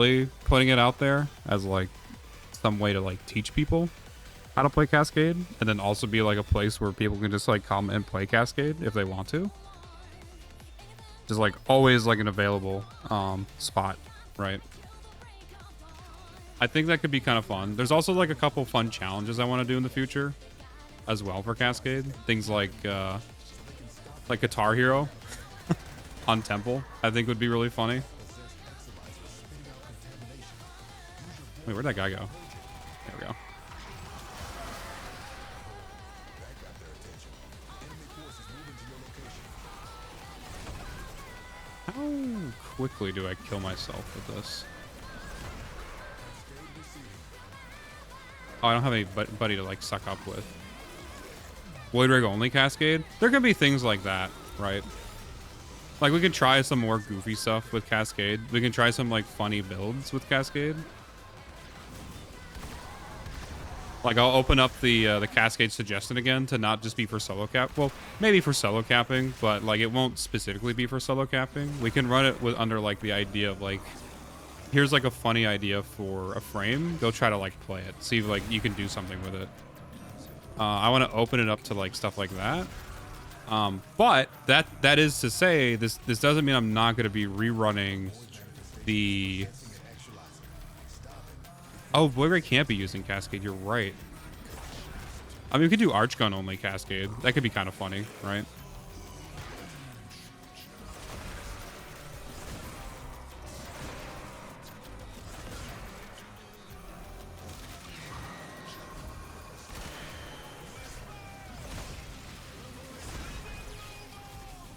really putting it out there as like some way to like teach people how to play Cascade, and then also be like a place where people can just like come and play Cascade if they want to. Just like always like an available spot, right? I think that could be kind of fun. There's also like a couple fun challenges I want to do in the future as well for Cascade. Things like Guitar Hero on Temple, I think would be really funny. Wait, where'd that guy go? There we go. How quickly do I kill myself with this? Oh, I don't have anybody to like suck up with. Void Rig only Cascade? There could be things like that, right? Like, we could try some more goofy stuff with Cascade. We can try some, like, funny builds with Cascade. Like, I'll open up the Cascade suggestion again to not just be for solo cap. Well, maybe for solo capping, but, like, it won't specifically be for solo capping. We can run it with under, like, the idea of, like, here's, like, a funny idea for a frame. Go try to, like, play it. See if, like, you can do something with it. I want to open it up to, like, stuff like that. But that is to say, this doesn't mean I'm not going to be rerunning the... Oh, Void Ray can't be using Cascade. You're right. I mean, we could do Archgun only Cascade. That could be kind of funny, right?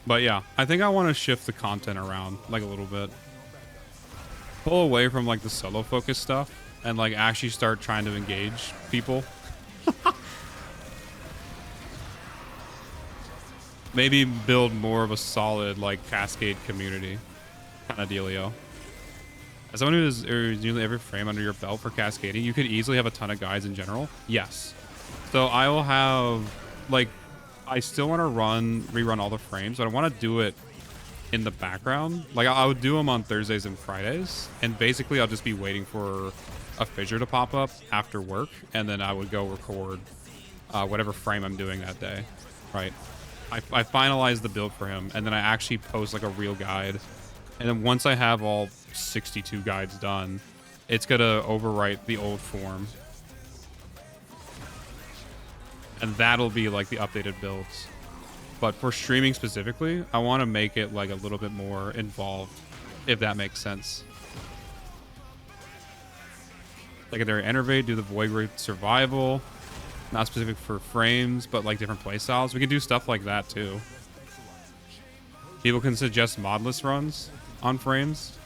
But yeah, I think I want to shift the content around like a little bit. Pull away from like the solo focus stuff and like actually start trying to engage people. Maybe build more of a solid like Cascade community kind of dealio. As someone who is nearly every frame under your belt for cascading, you could easily have a ton of guides in general. Yes. So I will have like, I still want to rerun all the frames, but I want to do it in the background. Like I would do them on Thursdays and Fridays, and basically I'll just be waiting for a fissure to pop up after work, and then I would go record whatever frame I'm doing that day, right? I finalize the build for him, and then I actually post like a real guide, and then once I have all 62 guides done, it's gonna overwrite the old form. And that'll be like the updated builds. But for streaming specifically, I want to make it like a little bit more involved, if that makes sense. Secondary Enervate, do the Void Ray survival. Not specific for frames, but like different playstyles. We can do stuff like that too. People can suggest modless runs on frames.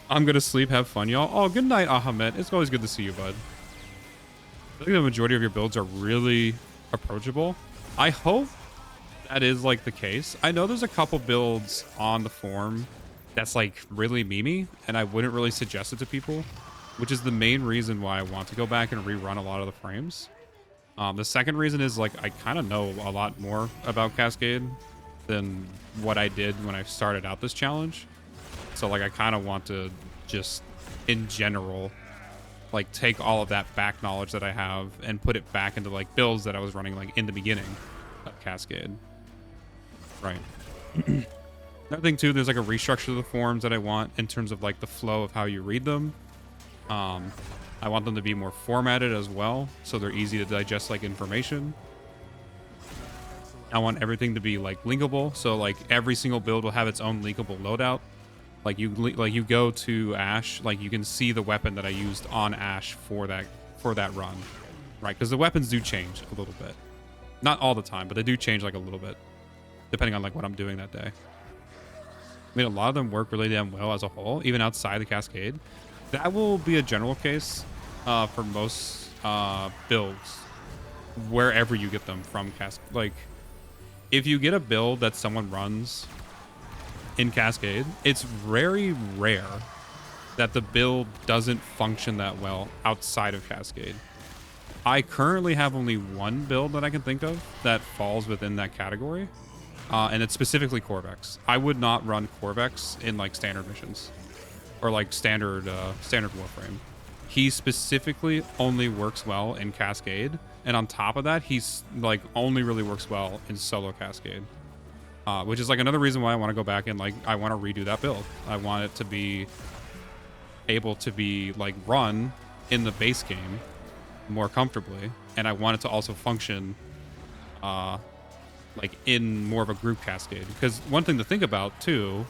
I'm gonna sleep, have fun, y'all. Oh, good night, Ahmed. It's always good to see you, bud. I think the majority of your builds are really approachable. I hope that is like the case. I know there's a couple builds on the forum that's like really memey, and I wouldn't really suggest it to people, which is the main reason why I want to go back and rerun a lot of the frames. The second reason is like I kind of know a lot more about Cascade than what I did when I started out this challenge. So like I kind of want to just in general like take all of that back knowledge that I have and put it back into like builds that I was running like in the beginning of Cascade. Right. Another thing too, there's like a restructure of the forums that I want in terms of like the flow of how you read them. I want them to be more formatted as well, so they're easy to digest like information. I want everything to be like linkable, so like every single build will have its own linkable loadout. Like you go to Ash, like you can see the weapon that I used on Ash for that run, right? Because the weapons do change a little bit, not all the time, but they do change like a little bit, depending on like what I'm doing that day. I mean, a lot of them work really damn well as a whole, even outside the Cascade. That will be a general case for most builds, wherever you get them from Cascade. Like, if you get a build that someone runs in Cascade, it's very rare that the build doesn't function that well outside of Cascade. I currently have only one build that I can think of that falls within that category, and it's specifically Corvex. I would not run Corvex in like standard missions. or like standard Warframe. He specifically only works well in Cascade, and on top of that, he's like only really works well in solo Cascade, which is like another reason why I want to go back and like I want to redo that build. I want it to be able to be like run in the base game more comfortably, and I want it to also function like in more of a group Cascade. Because one thing to think about too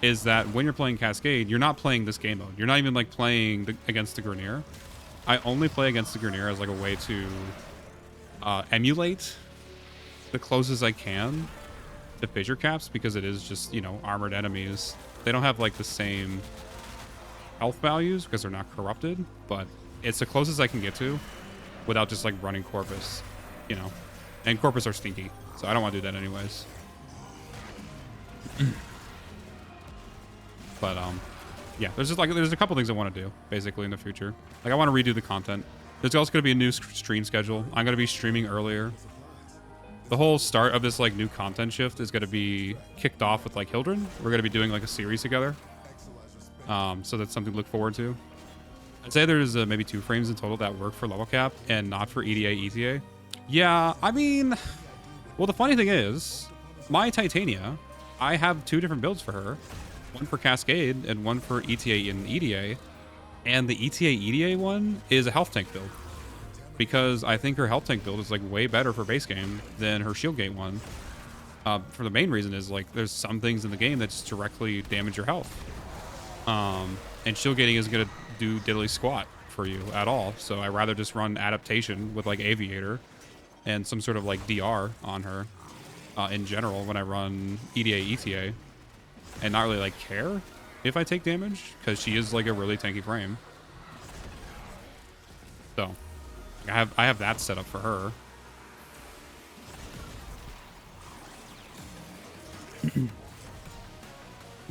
is that when you're playing Cascade, you're not playing this game mode. You're not even like playing against the Grenier. I only play against the Grenier as like a way to emulate the closest I can to fissure caps, because it is just, you know, armored enemies. They don't have like the same health values because they're not corrupted, but it's the closest I can get to without just like running Corpus, you know. And Corpus are stinky, so I don't want to do that anyways. But yeah, there's a couple things I want to do basically in the future. Like I want to redo the content. There's also going to be a new stream schedule. I'm going to be streaming earlier. The whole start of this like new content shift is going to be kicked off with like Hildren. We're going to be doing like a series together. So that's something to look forward to. I'd say there's maybe 2 frames in total that work for level cap and not for EDA, ETA. Yeah, I mean, well, the funny thing is, my Titania, I have 2 different builds for her. One for Cascade and one for ETA and EDA. And the ETA EDA one is a health tank build, because I think her health tank build is like way better for base game than her shield gate one. For the main reason is like there's some things in the game that just directly damage your health. And shield gating isn't going to do diddly squat for you at all. So I rather just run adaptation with like Aviator and some sort of like DR on her in general when I run EDA ETA, and not really like care if I take damage, because she is like a really tanky frame. So I have that set up for her.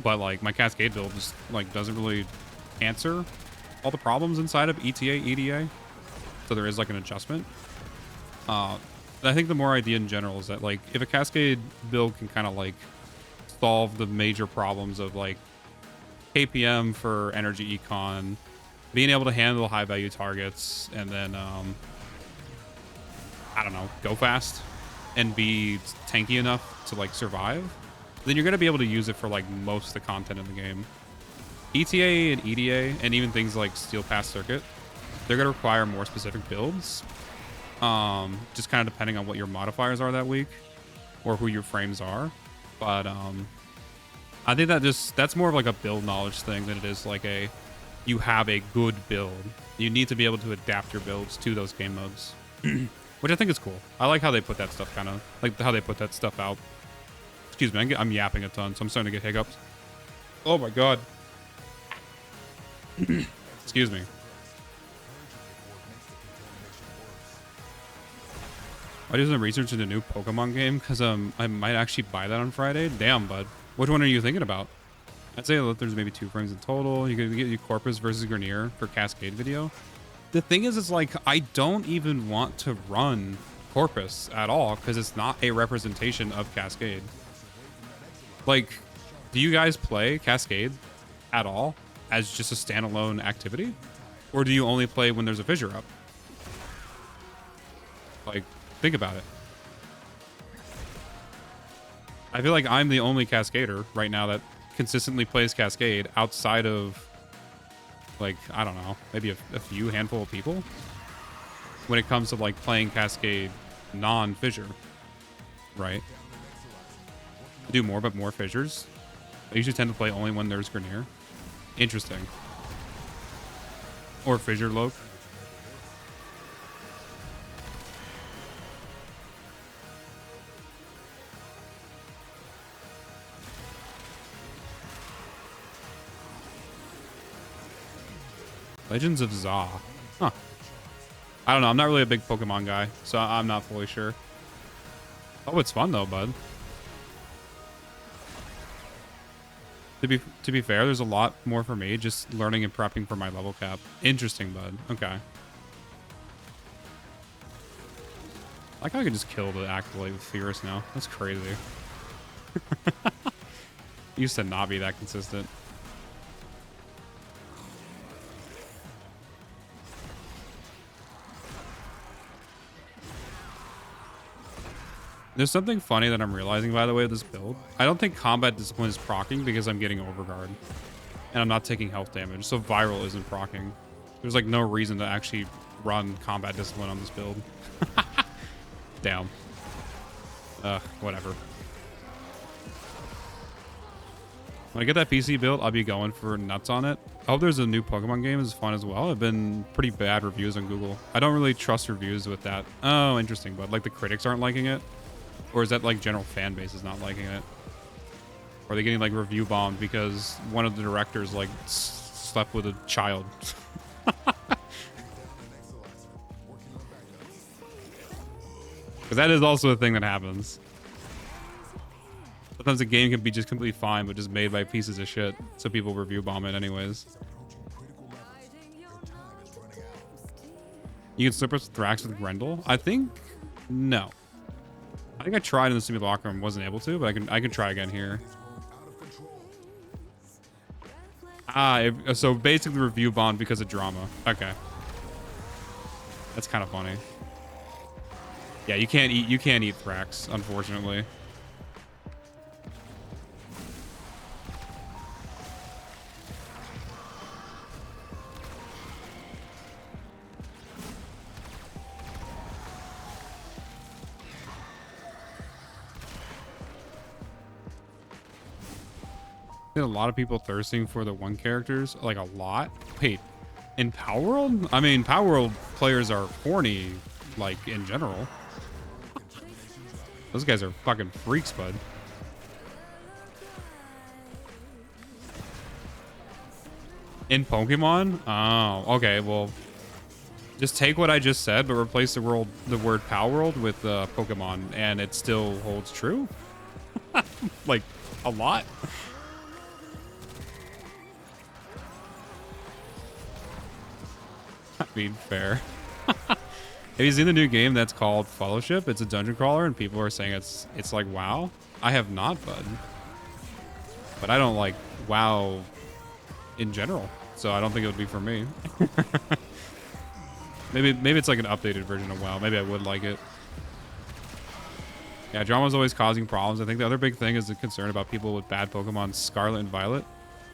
But like my Cascade build just like doesn't really answer all the problems inside of ETA EDA, so there is like an adjustment. I think the more idea in general is that like if a Cascade build can kind of like solve the major problems of like KPM for energy econ, being able to handle high value targets, and then I don't know, go fast and be tanky enough to like survive, then you're going to be able to use it for like most of the content in the game. ETA and EDA and even things like Steel Pass Circuit, they're going to require more specific builds, just kind of depending on what your modifiers are that week or who your frames are. But I think that's more of like a build knowledge thing than it is like you have a good build. You need to be able to adapt your builds to those game modes, which I think is cool. I like how they put that stuff how they put that stuff out. Excuse me, I'm yapping a ton, so I'm starting to get hiccups. Oh my god. Excuse me. I did some research into a new Pokemon game because I might actually buy that on Friday. Damn, bud. Which one are you thinking about? I'd say that there's maybe 2 frames in total. You could get you Corpus versus Grenier for Cascade video. The thing is, it's like I don't even want to run Corpus at all because it's not a representation of Cascade. Like, do you guys play Cascade at all as just a standalone activity? Or do you only play when there's a fissure up? Like, think about it. I feel like I'm the only Cascader right now that consistently plays Cascade outside of, like, I don't know, maybe a few handful of people when it comes to, like, playing Cascade non-fissure, right? I do more, but more fissures. I usually tend to play only when there's Grenier. Interesting. Or fissure Loke. Legends of Za. Huh. I don't know. I'm not really a big Pokemon guy, so I'm not fully sure. Oh, it's fun though, bud. To be fair, there's a lot more for me just learning and prepping for my level cap. Interesting, bud. Okay. I like how I can just kill the Acolyte with Fierce now. That's crazy. Used to not be that consistent. There's something funny that I'm realizing, by the way, with this build. I don't think combat discipline is proccing because I'm getting overguard. And I'm not taking health damage, so viral isn't proccing. There's like no reason to actually run combat discipline on this build. Damn. Whatever. When I get that PC built, I'll be going for nuts on it. I hope there's a new Pokemon game. It's fun as well. It's been pretty bad reviews on Google. I don't really trust reviews with that. Oh, interesting. But like the critics aren't liking it? Or is that like general fan base is not liking it? Or are they getting like review bombed because one of the directors like slept with a child? Because that is also a thing that happens. Sometimes a game can be just completely fine, but just made by pieces of shit. So people review bomb it anyways. You can surplus Thrax with Grendle? I think no. I think I tried in the simulacrum and wasn't able to, but I can try again here. So basically review bond because of drama. Okay. That's kind of funny. Yeah, you can't eat Thrax, unfortunately. A lot of people thirsting for the one characters, like a lot. Wait, in Power World? I mean, Power World players are horny, like in general. Those guys are fucking freaks, bud. In Pokemon? Oh, okay. Well, just take what I just said, but replace the word Power World with Pokemon, and it still holds true. Like a lot. I mean, fair. Have you seen the new game that's called Fellowship? It's a dungeon crawler, and people are saying it's like WoW. I have not, bud. But I don't like WoW in general, so I don't think it would be for me. Maybe it's like an updated version of WoW. Maybe I would like it. Yeah, drama's always causing problems. I think the other big thing is the concern about people with bad Pokemon Scarlet and Violet.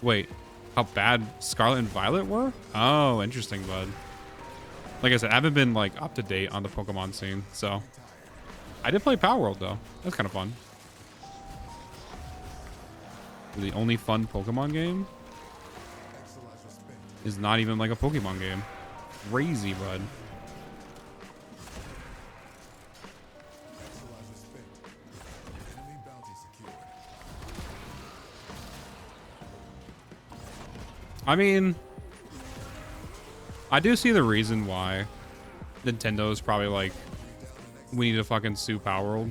Wait, how bad Scarlet and Violet were? Oh, interesting, bud. Like I said, I haven't been like up to date on the Pokemon scene, so I did play Power World though. That's kind of fun. The only fun Pokemon game is not even like a Pokemon game. Crazy, bud. I mean, I do see the reason why Nintendo is probably like, we need to fucking sue Power World.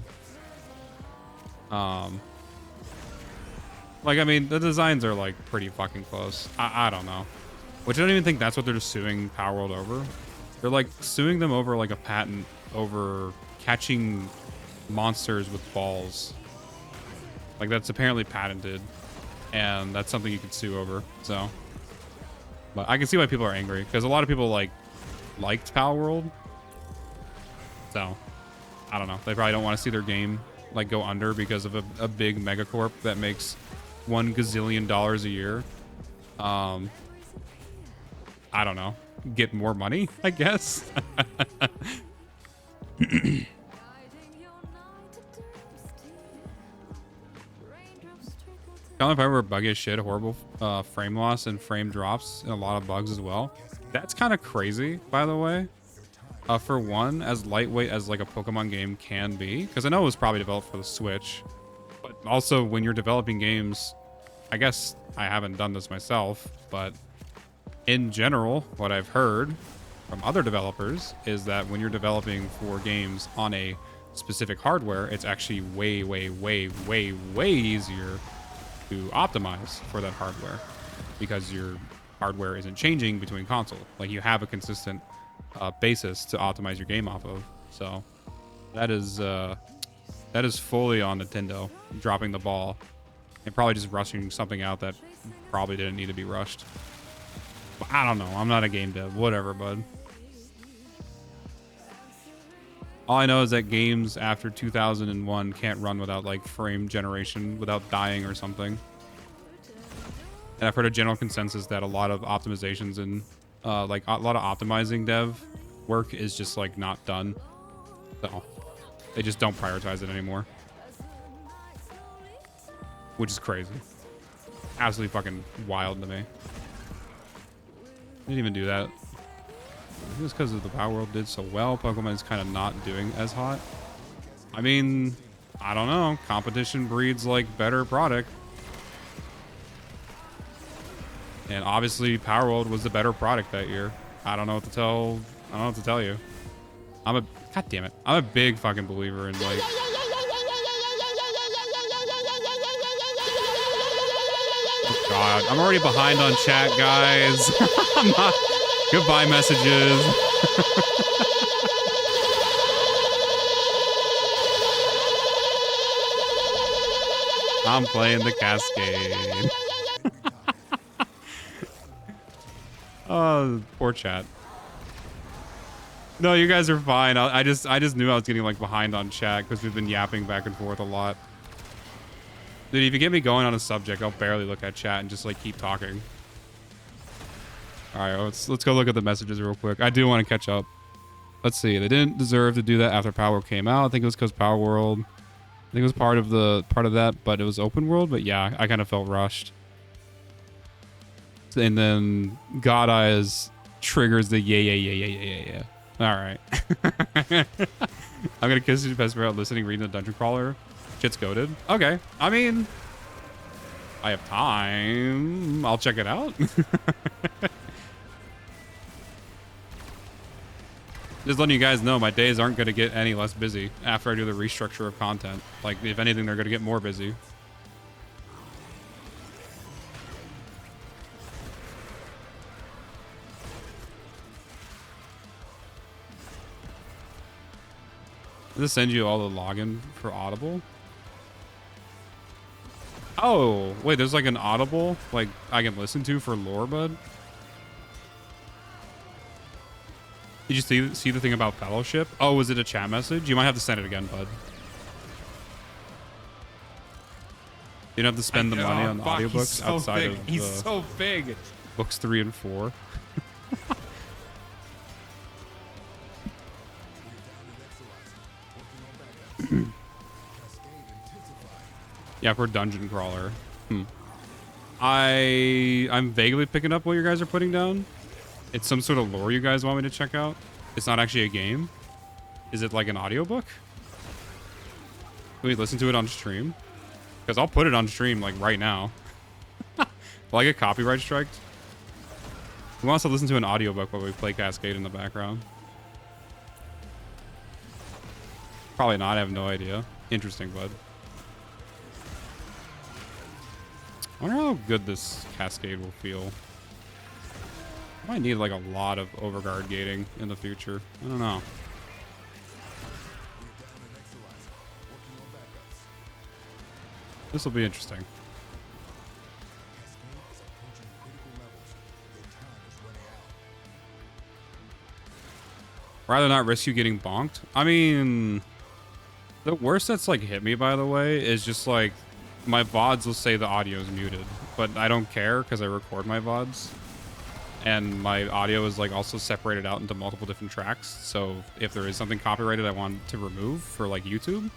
Like, I mean, the designs are like pretty fucking close. I don't know. Which I don't even think that's what they're suing Power World over. They're like suing them over like a patent over catching monsters with balls. Like that's apparently patented, and that's something you could sue over. So, but I can see why people are angry because a lot of people liked Power World. So, I don't know. They probably don't want to see their game like go under because of a big megacorp that makes $1 gazillion a year. I don't know. Get more money, I guess. Calling Fiber were buggy as shit, horrible frame loss and frame drops, and a lot of bugs as well. That's kind of crazy, by the way. For one, as lightweight as like a Pokemon game can be, because I know it was probably developed for the Switch, but also when you're developing games, I guess I haven't done this myself, but in general, what I've heard from other developers is that when you're developing for games on a specific hardware, it's actually way, way, way, way, way easier to optimize for that hardware because your hardware isn't changing between console. Like you have a consistent basis to optimize your game off of. So that is fully on Nintendo dropping the ball and probably just rushing something out that probably didn't need to be rushed. I don't know. I'm not a game dev. Whatever, bud. All I know is that games after 2001 can't run without like frame generation, without dying or something. And I've heard a general consensus that a lot of optimizations and like a lot of optimizing dev work is just like not done. So they just don't prioritize it anymore. Which is crazy. Absolutely fucking wild to me. Didn't even do that. I think it's because of the Power World did so well. Pokemon is kind of not doing as hot. I mean, I don't know. Competition breeds like better product. And obviously Power World was the better product that year. I don't know what to tell. I don't know what to tell you. God damn it. I'm a big fucking believer in like. Oh God, I'm already behind on chat, guys. I'm not. Goodbye messages. I'm playing the Cascade. Oh, poor chat. No, you guys are fine. I just knew I was getting like behind on chat because we've been yapping back and forth a lot. Dude, if you get me going on a subject, I'll barely look at chat and just like keep talking. All right, let's go look at the messages real quick. I do want to catch up. Let's see. They didn't deserve to do that after Power World came out. I think it was because Power World. I think it was part of that, but it was open world. But yeah, I kind of felt rushed. And then God Eyes triggers the yeah. All right. I'm gonna kiss you best out listening, reading the dungeon crawler. Shit's goated. Okay. I mean, I have time. I'll check it out. Just letting you guys know, my days aren't going to get any less busy after I do the restructure of content. Like, if anything, they're going to get more busy. Does this send you all the login for Audible? Oh, wait, there's like an Audible like I can listen to for lore, bud? Did you see the thing about Fellowship? Oh, was it a chat message? You might have to send it again, bud. You don't have to spend the money on audiobooks outside of He's so big. Books 3 and 4. Yeah, for Dungeon Crawler. I'm vaguely picking up what you guys are putting down. It's some sort of lore you guys want me to check out. It's not actually a game. Is it like an audiobook? Can we listen to it on stream? Because I'll put it on stream like right now. Will I get copyright striked? Who wants to listen to an audiobook while we play Cascade in the background? Probably not. I have no idea. Interesting, bud. I wonder how good this Cascade will feel. I might need like a lot of overguard gating in the future. I don't know. This will be interesting. Rather not risk you getting bonked. I mean, the worst that's like hit me, by the way, is just like my VODs will say the audio is muted, but I don't care because I record my VODs. And my audio is like also separated out into multiple different tracks. So if there is something copyrighted I want to remove for like YouTube,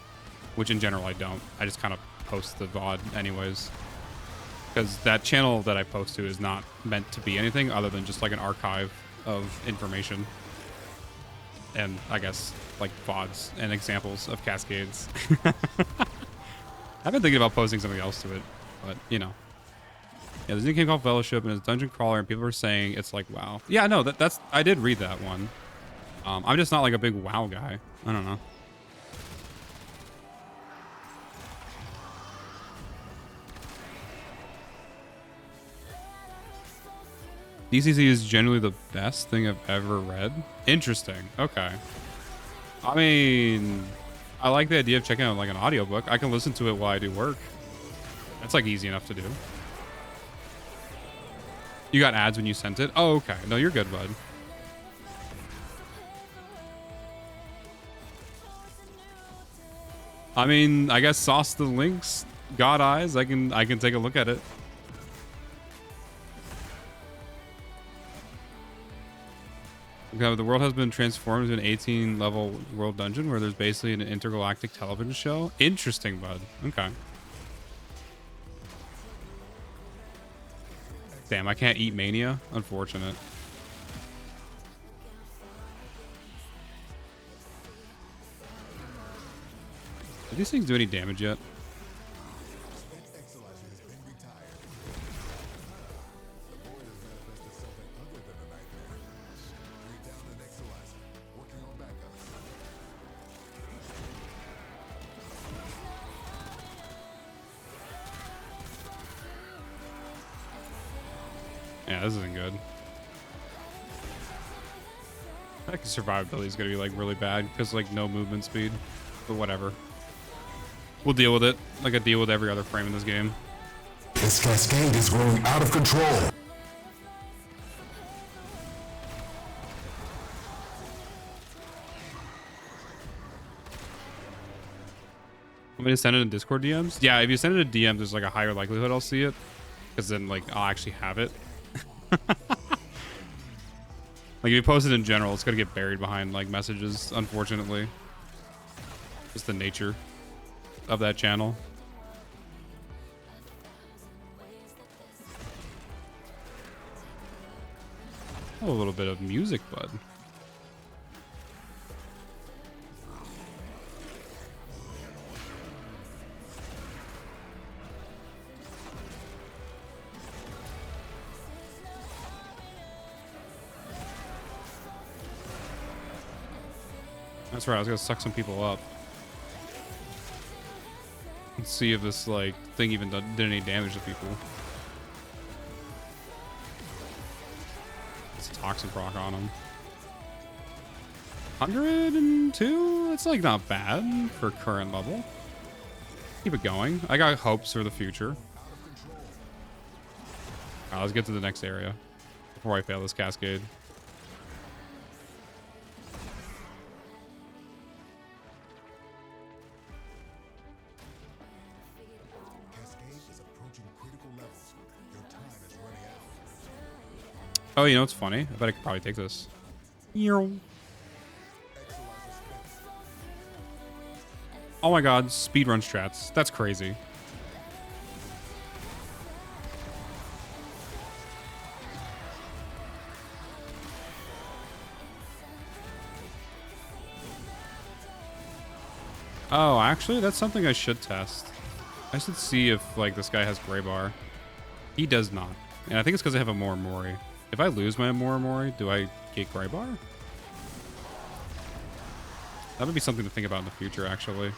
which in general I don't, I just kind of post the VOD anyways. Because that channel that I post to is not meant to be anything other than just like an archive of information. And I guess like VODs and examples of Cascades. I've been thinking about posting something else to it, but you know. Yeah, there's a new game called Fellowship and it's Dungeon Crawler and people are saying it's like WoW. Yeah, no, that's I did read that one. I'm just not like a big WoW guy. I don't know. DCC is generally the best thing I've ever read. Interesting. Okay. I mean, I like the idea of checking out like an audiobook. I can listen to it while I do work. That's like easy enough to do. You got ads when you sent it? Oh, okay. No, you're good, bud. I mean, I guess sauce the links, God eyes. I can take a look at it. Okay, the world has been transformed into an 18-level world dungeon where there's basically an intergalactic television show. Interesting, bud. Okay. Damn, I can't eat Mania. Unfortunate. Do these things do any damage yet? Yeah, this isn't good. I think survivability is going to be like really bad because like no movement speed, but whatever. We'll deal with it like I deal with every other frame in this game. This Cascade is growing out of control. Want me to send it in Discord DMs? Yeah, if you send it in DMs, there's like a higher likelihood I'll see it. Because then like I'll actually have it. Like if you post it in general, it's gonna get buried behind like messages, unfortunately. Just the nature of that channel. Oh, a little bit of music, bud. That's right, I was gonna suck some people up. Let's see if this like thing even did any damage to people. It's a toxin proc on them. 102? It's like not bad for current level. Keep it going. I got hopes for the future. Alright, let's get to the next area before I fail this cascade. Oh, you know what's funny? I bet I could probably take this. Oh my god, speedrun strats. That's crazy. Oh, actually, that's something I should test. I should see if, like, this guy has Gray Bar. He does not. And I think it's because I have a Morimori. If I lose my Morimori, do I get Gray Bar? That would be something to think about in the future, actually.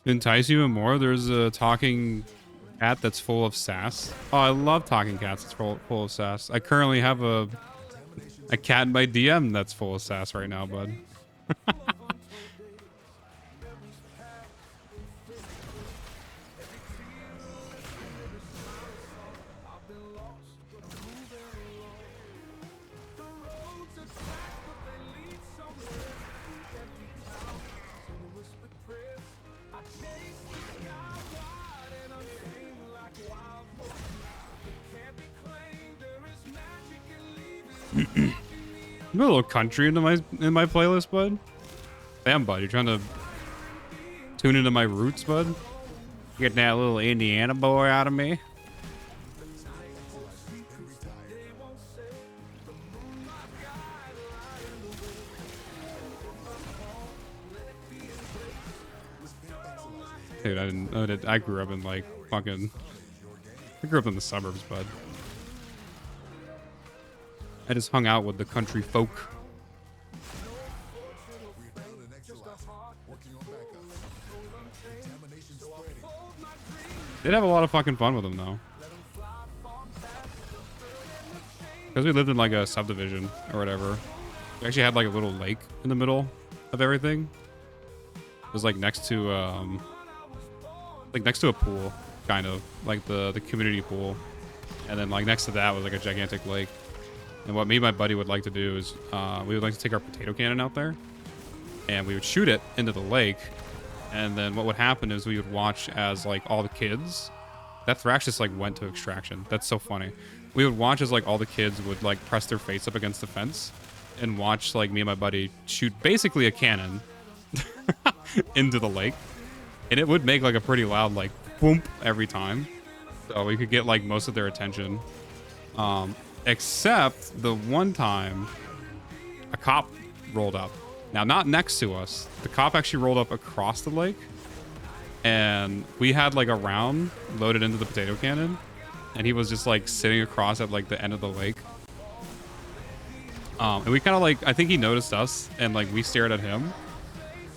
To entice you even more, there's a talking cat that's full of sass. Oh, I love talking cats that's full of sass. I currently have a cat in my DM that's full of sass right now, bud. You put a little country into my playlist, bud. Damn, bud, you're trying to tune into my roots, bud. Get that little Indiana boy out of me. Dude, I grew up in like fucking. I grew up in the suburbs, bud. I just hung out with the country folk. Did have a lot of fucking fun with them though. Because we lived in like a subdivision or whatever. We actually had like a little lake in the middle of everything. It was like next to a pool, kind of like the community pool, and then like next to that was like a gigantic lake. And what me and my buddy would like to do is we would like to take our potato cannon out there, and we would shoot it into the lake. And then what would happen is we would watch as like all the kids, that Thrash just like went to extraction. That's so funny. We would watch as like all the kids would like press their face up against the fence and watch like me and my buddy shoot basically a cannon into the lake. And it would make like a pretty loud like boom every time. So we could get like most of their attention. Except the one time a cop rolled up. Now, not next to us. The cop actually rolled up across the lake. And we had like a round loaded into the potato cannon. And he was just like sitting across at like the end of the lake. And we kind of like, I think he noticed us and like we stared at him.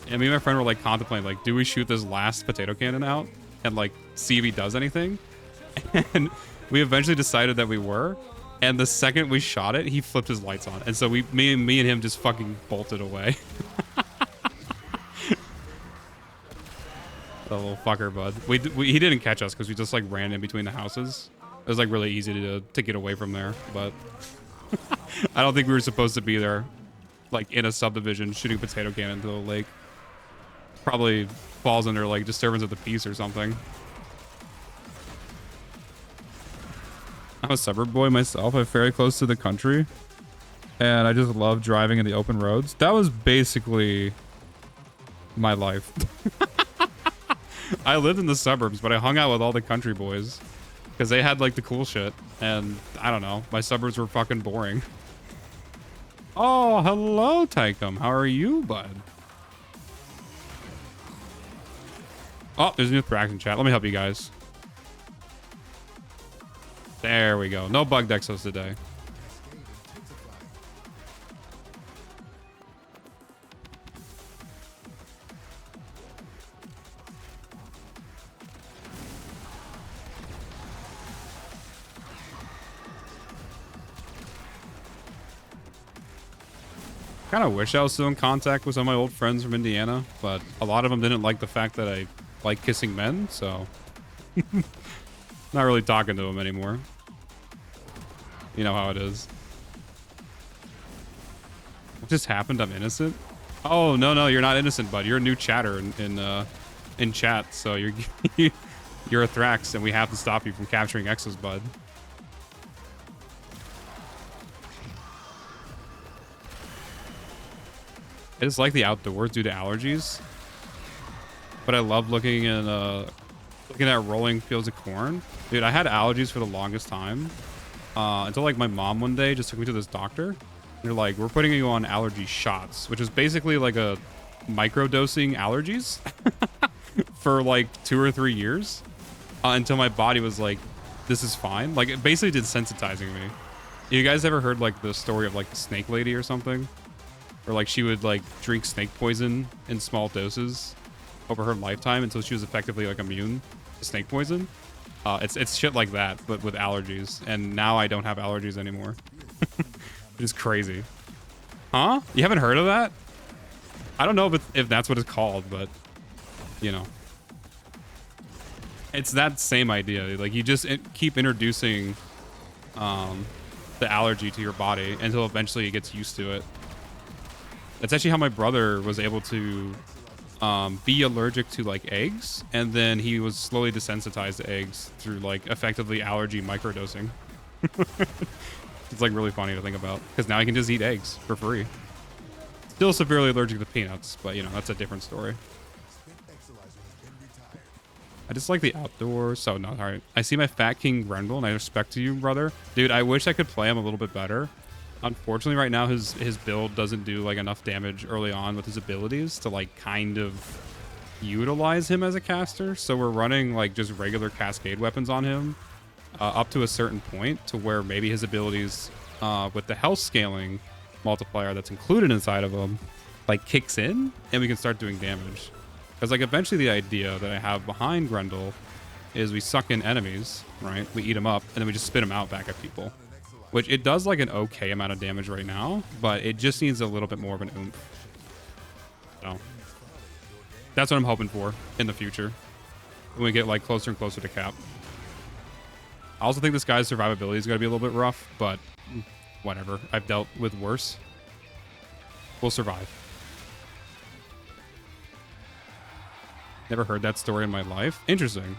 And me and my friend were like contemplating, like, do we shoot this last potato cannon out and like see if he does anything? And we eventually decided that we were. And the second we shot it, he flipped his lights on. And so me and him just fucking bolted away. The little fucker, bud. He didn't catch us because we just like ran in between the houses. It was like really easy to get away from there, but I don't think we were supposed to be there, like in a subdivision shooting potato cannon into the lake. Probably falls under like disturbance of the peace or something. I'm a suburb boy myself. I'm very close to the country, and I just love driving in the open roads. That was basically my life. I lived in the suburbs, but I hung out with all the country boys because they had like the cool shit, and I don't know, my suburbs were fucking boring. Oh, hello, Tycum. How are you, bud? Oh, there's a new Thrax in chat. Let me help you guys. There we go. No bug dexos today. Kind of wish I was still in contact with some of my old friends from Indiana, but a lot of them didn't like the fact that I like kissing men, so not really talking to them anymore. You know how it is. What just happened? I'm innocent. Oh no, you're not innocent, bud. You're a new chatter in chat, so you're you're a Thrax, and we have to stop you from capturing X's, bud. I just like the outdoors due to allergies, but I love looking at rolling fields of corn. Dude, I had allergies for the longest time until like my mom one day just took me to this doctor. They're like, we're putting you on allergy shots, which is basically like a micro-dosing allergies for like 2 or 3 years until my body was like, this is fine. Like, it basically desensitizing me. You guys ever heard like the story of like the snake lady or something? Or like she would like drink snake poison in small doses over her lifetime until she was effectively like immune to snake poison. It's shit like that, but with allergies. And now I don't have allergies anymore. Which is crazy. Huh? You haven't heard of that? I don't know if that's what it's called, but you know. It's that same idea. Like you just keep introducing the allergy to your body until eventually it gets used to it. That's actually how my brother was able to be allergic to like eggs, and then he was slowly desensitized to eggs through like effectively allergy microdosing. It's like really funny to think about because now I can just eat eggs for free. Still severely allergic to peanuts, but you know, that's a different story. I just like the outdoors. So no, all right. I see my fat king Grendle, and I respect to you, brother. Dude, I wish I could play him a little bit better. Unfortunately, right now his build doesn't do like enough damage early on with his abilities to like kind of utilize him as a caster. So we're running like just regular Cascade weapons on him up to a certain point to where maybe his abilities with the health scaling multiplier that's included inside of him like kicks in, and we can start doing damage. Because like eventually the idea that I have behind Grendel is we suck in enemies, right? We eat them up, and then we just spit them out back at people. Which it does like an okay amount of damage right now, but it just needs a little bit more of an oomph. So That's what I'm hoping for in the future when we get like closer and closer to cap. I also think this guy's survivability is going to be a little bit rough, but whatever. I've dealt with worse. We'll survive. Never heard that story in my life. Interesting.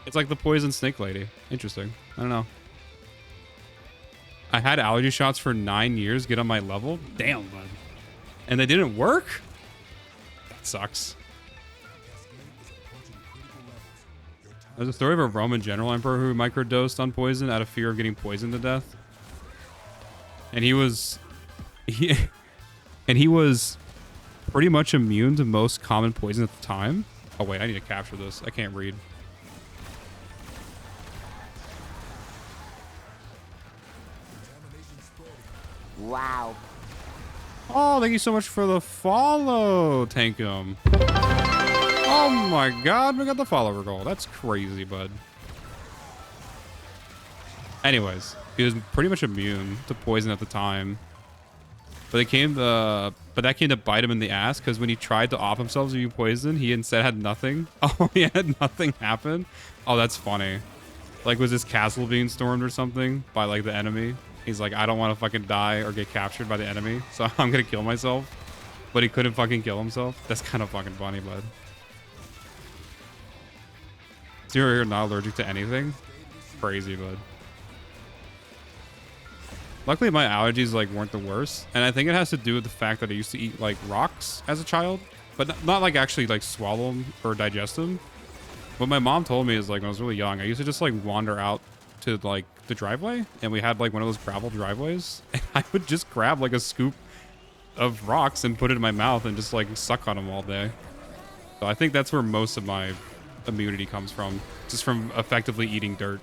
It's like the poison snake lady. Interesting. I don't know. I had allergy shots for 9 years, get on my level. Damn, bud. And they didn't work? That sucks. There's a story of a Roman general emperor who microdosed on poison out of fear of getting poisoned to death. And he was pretty much immune to most common poison at the time. Oh wait, I need to capture this. I can't read. Wow. Oh, thank you so much for the follow, Tankum. Oh my god, we got the follower goal. That's crazy, bud. Anyways, he was pretty much immune to poison at the time. But that came to bite him in the ass, because when he tried to off himself to be poisoned, he instead had nothing. Oh, he had nothing happen? Oh, that's funny. Like, was his castle being stormed or something by, like, the enemy? He's like, I don't want to fucking die or get captured by the enemy, so I'm gonna kill myself. But he couldn't fucking kill himself. That's kind of fucking funny, bud. So you're not allergic to anything? Crazy, bud. Luckily, my allergies like weren't the worst, and I think it has to do with the fact that I used to eat like rocks as a child, but not like actually like swallow them or digest them. What my mom told me is like when I was really young, I used to just like wander out to like the driveway, and we had like one of those gravel driveways, and I would just grab like a scoop of rocks and put it in my mouth and just like suck on them all day. So I think that's where most of my immunity comes from, just from effectively eating dirt.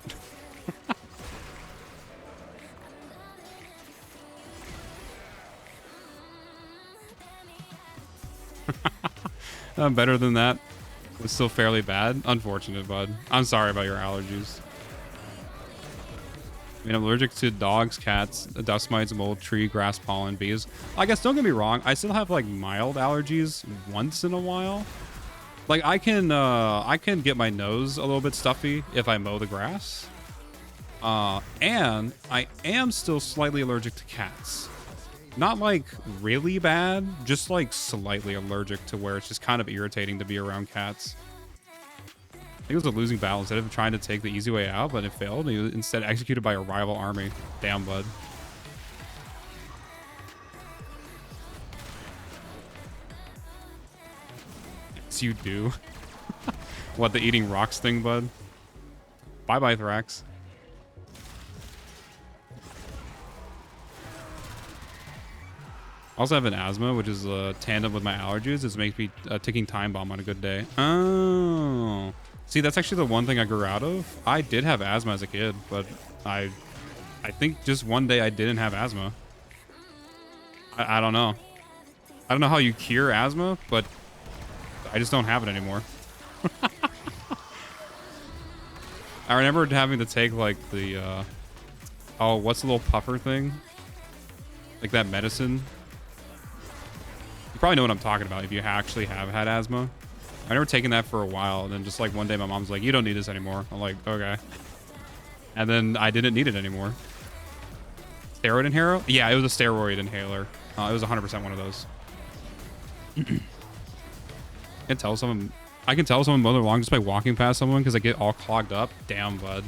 I'm better than that. It's still fairly bad. Unfortunate, bud. I'm sorry about your allergies. I mean, I'm allergic to dogs, cats, dust mites, mold, tree, grass, pollen, bees. I guess, don't get me wrong, I still have like mild allergies once in a while. Like I can get my nose a little bit stuffy if I mow the grass. And I am still slightly allergic to cats. Not like really bad, just like slightly allergic to where it's just kind of irritating to be around cats. I think it was a losing battle. Instead of trying to take the easy way out, but it failed. He was instead executed by a rival army. Damn, bud. Yes, you do. What, the eating rocks thing, bud? Bye-bye, Thrax. I also have an asthma, which is tandem with my allergies. It makes me a ticking time bomb on a good day. Oh. See, that's actually the one thing I grew out of. I did have asthma as a kid, but I think just one day I didn't have asthma. I don't know. I don't know how you cure asthma, but I just don't have it anymore. I remember having to take like the, oh, what's the little puffer thing? Like that medicine. You probably know what I'm talking about if you actually have had asthma. I remember taking that for a while, and then just like one day my mom's like, you don't need this anymore. I'm like, okay. And then I didn't need it anymore. Steroid inhaler? Yeah, it was a steroid inhaler. It was 100% one of those. I can tell someone mowed their lawn just by walking past someone because I get all clogged up. Damn, bud.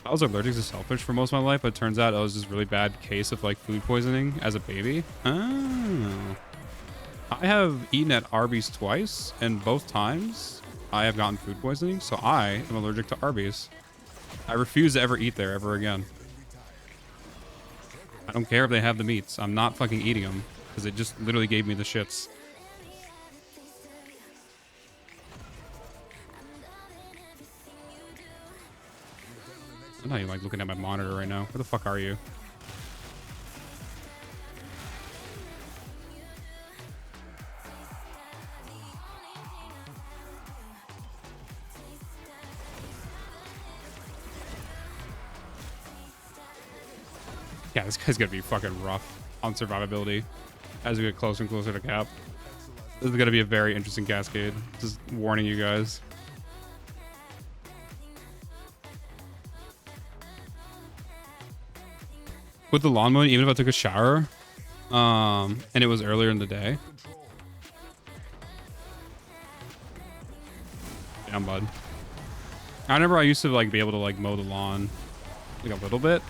I was allergic to shellfish for most of my life, but it turns out it was just a really bad case of like food poisoning as a baby. Oh. I have eaten at Arby's twice, and both times I have gotten food poisoning, so I am allergic to Arby's. I refuse to ever eat there ever again. I don't care if they have the meats. I'm not fucking eating them because it just literally gave me the shits. I'm not even like looking at my monitor right now. Where the fuck are you? Yeah, this guy's gonna be fucking rough on survivability. as we get closer and closer to cap. This is going to be a very interesting Cascade. Just warning you guys. With the lawn mowing, even if I took a shower, and it was earlier in the day. Damn, bud. I remember I used to like be able to like mow the lawn like a little bit.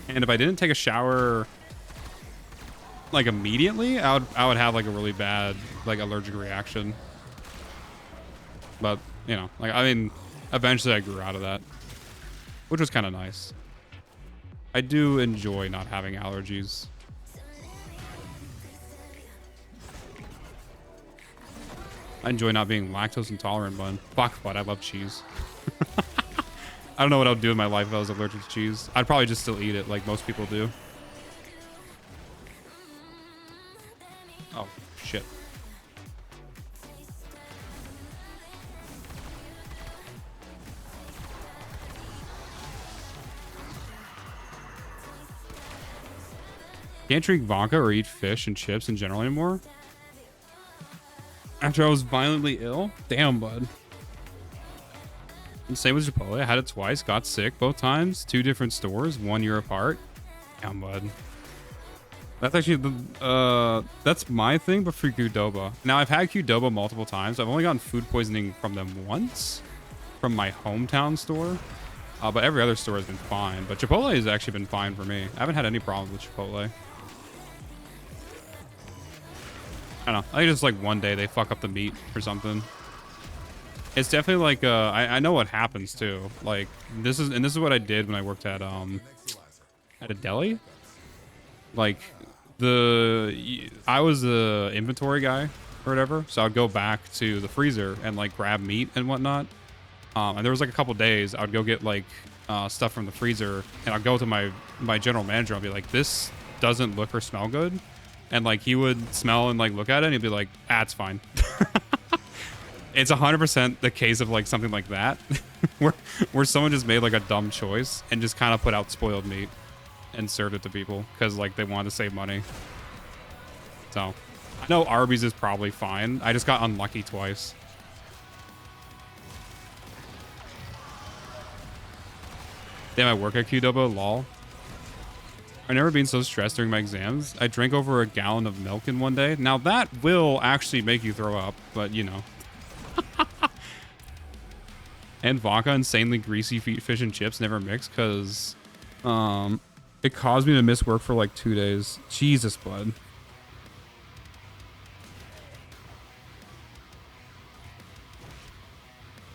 And if I didn't take a shower like immediately, I would have like a really bad like allergic reaction. But, you know, like I mean, eventually I grew out of that, which was kind of nice. I do enjoy not having allergies. I enjoy not being lactose intolerant, but fuck, but I love cheese. I don't know what I would do in my life if I was allergic to cheese. I'd probably just still eat it like most people do. Oh, shit. Can't drink vodka or eat fish and chips in general anymore. After I was violently ill? Damn, bud. And same with Chipotle. I had it twice, got sick both times. 2 different stores, 1 year apart. Damn, bud. That's actually the, that's my thing, but for Qdoba. Now, I've had Qdoba multiple times. I've only gotten food poisoning from them once. From my hometown store. But every other store has been fine. But Chipotle has actually been fine for me. I haven't had any problems with Chipotle. I don't know. I think just like one day they fuck up the meat or something. It's definitely like I know what happens too. Like this is what I did when I worked at a deli. Like I was the inventory guy or whatever, so I'd go back to the freezer and like grab meat and whatnot. And there was like a couple days I would go get like stuff from the freezer, and I'd go to my general manager. I'll be like, this doesn't look or smell good. And like he would smell and like look at it and he'd be like, ah, it's fine. It's 100% the case of like something like that where someone just made like a dumb choice and just kind of put out spoiled meat and served it to people because like they wanted to save money. So I know Arby's is probably fine. I just got unlucky twice. Damn, I work at Qdoba, lol. I've never been so stressed during my exams. I drank over a gallon of milk in one day. Now that will actually make you throw up, but you know. And vodka, insanely greasy fish and chips never mix because it caused me to miss work for like 2 days. Jesus, bud.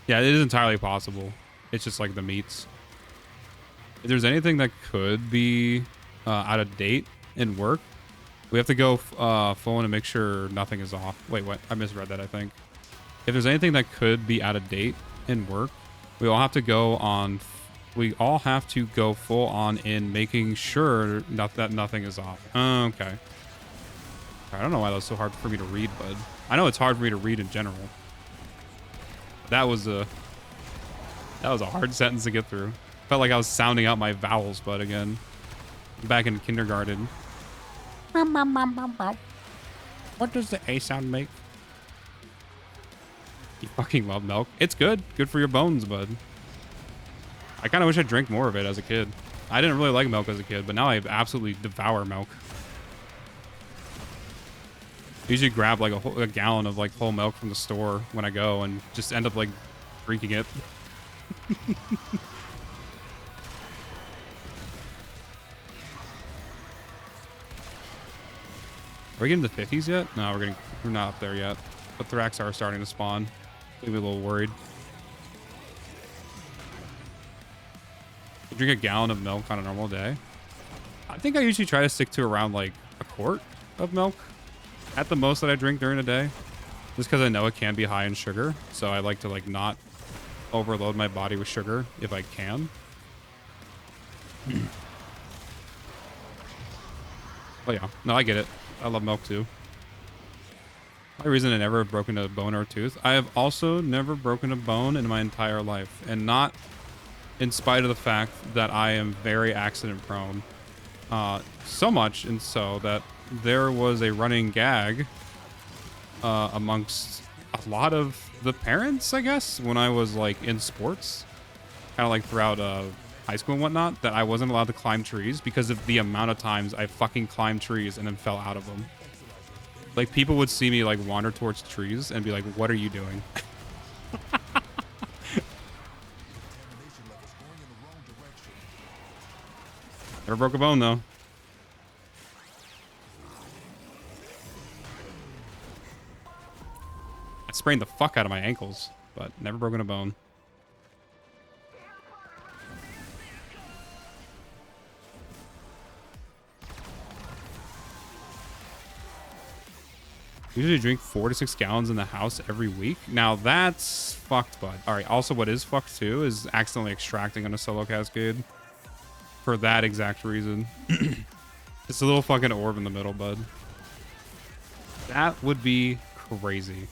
Yeah, it is entirely possible. It's just like the meats. If there's anything that could be out of date in work, we have to go phone and make sure nothing is off. Wait, what? I misread that, I think. If there's anything that could be out of date in work, we all have to go full on in making sure that nothing is off. Okay. I don't know why that was so hard for me to read, bud. I know it's hard for me to read in general. That was a hard sentence to get through. Felt like I was sounding out my vowels, but again, back in kindergarten. What does the A sound make? You fucking love milk. It's good. Good for your bones, bud. I kind of wish I drank more of it as a kid. I didn't really like milk as a kid, but now I absolutely devour milk. I usually grab like a gallon of like whole milk from the store when I go and just end up like drinking it. Are we getting to the 50s yet? No, we're not up there yet. But Thrax are starting to spawn. Maybe a little worried. You drink a gallon of milk on a normal day. I think I usually try to stick to around like a quart of milk at the most that I drink during a day. Just because I know it can be high in sugar. So I like to like not overload my body with sugar if I can. Oh yeah, no, I get it. I love milk too. The reason I never have broken a bone or a tooth. I have also never broken a bone in my entire life, and not in spite of the fact that I am very accident prone. So much and so that there was a running gag amongst a lot of the parents, I guess, when I was like in sports, kind of like throughout high school and whatnot, that I wasn't allowed to climb trees because of the amount of times I fucking climbed trees and then fell out of them. Like, people would see me like wander towards trees and be like, what are you doing? Never broke a bone though. I sprained the fuck out of my ankles, but never broken a bone. Usually drink 4 to 6 gallons in the house every week. Now that's fucked, bud. All right. Also, what is fucked too is accidentally extracting on a solo Cascade for that exact reason. It's a little fucking orb in the middle, bud. That would be crazy.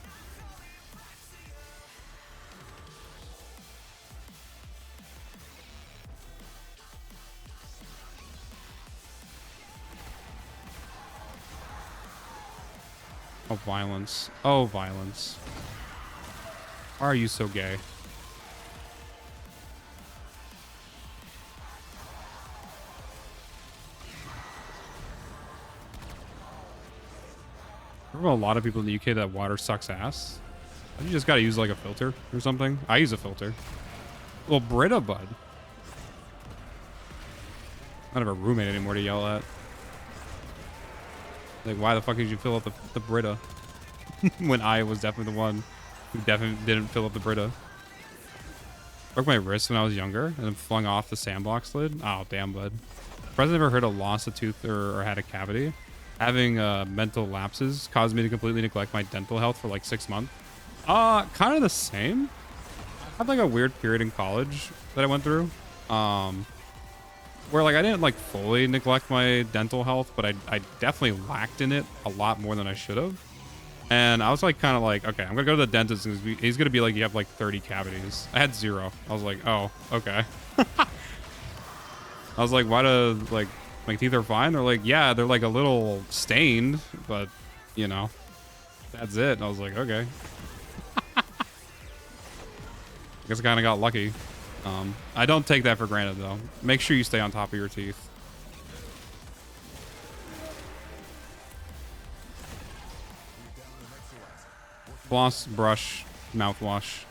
Oh, violence. Oh, violence. Why are you so gay? Remember a lot of people in the UK that water sucks ass? You just gotta use like a filter or something. I use a filter. Well, Brita, bud. I don't have a roommate anymore to yell at. Like, why the fuck did you fill up the Brita? When I was definitely the one who definitely didn't fill up the Brita. Broke my wrist when I was younger and then flung off the sandbox lid. Oh, damn, bud. I've never heard of lost a tooth or had a cavity. Having mental lapses caused me to completely neglect my dental health for like 6 months. Kind of the same. I had like a weird period in college that I went through. Where like I didn't like fully neglect my dental health, but I definitely lacked in it a lot more than I should have. And I was like kind of like, okay, I'm gonna go to the dentist and he's gonna be like, you have like 30 cavities. I had 0. I was like, oh, okay. I was like, why do like my teeth are fine? They're like, yeah, they're like a little stained, but you know, that's it. And I was like, okay. I guess I kind of got lucky. I don't take that for granted though. Make sure you stay on top of your teeth. Floss, brush, mouthwash.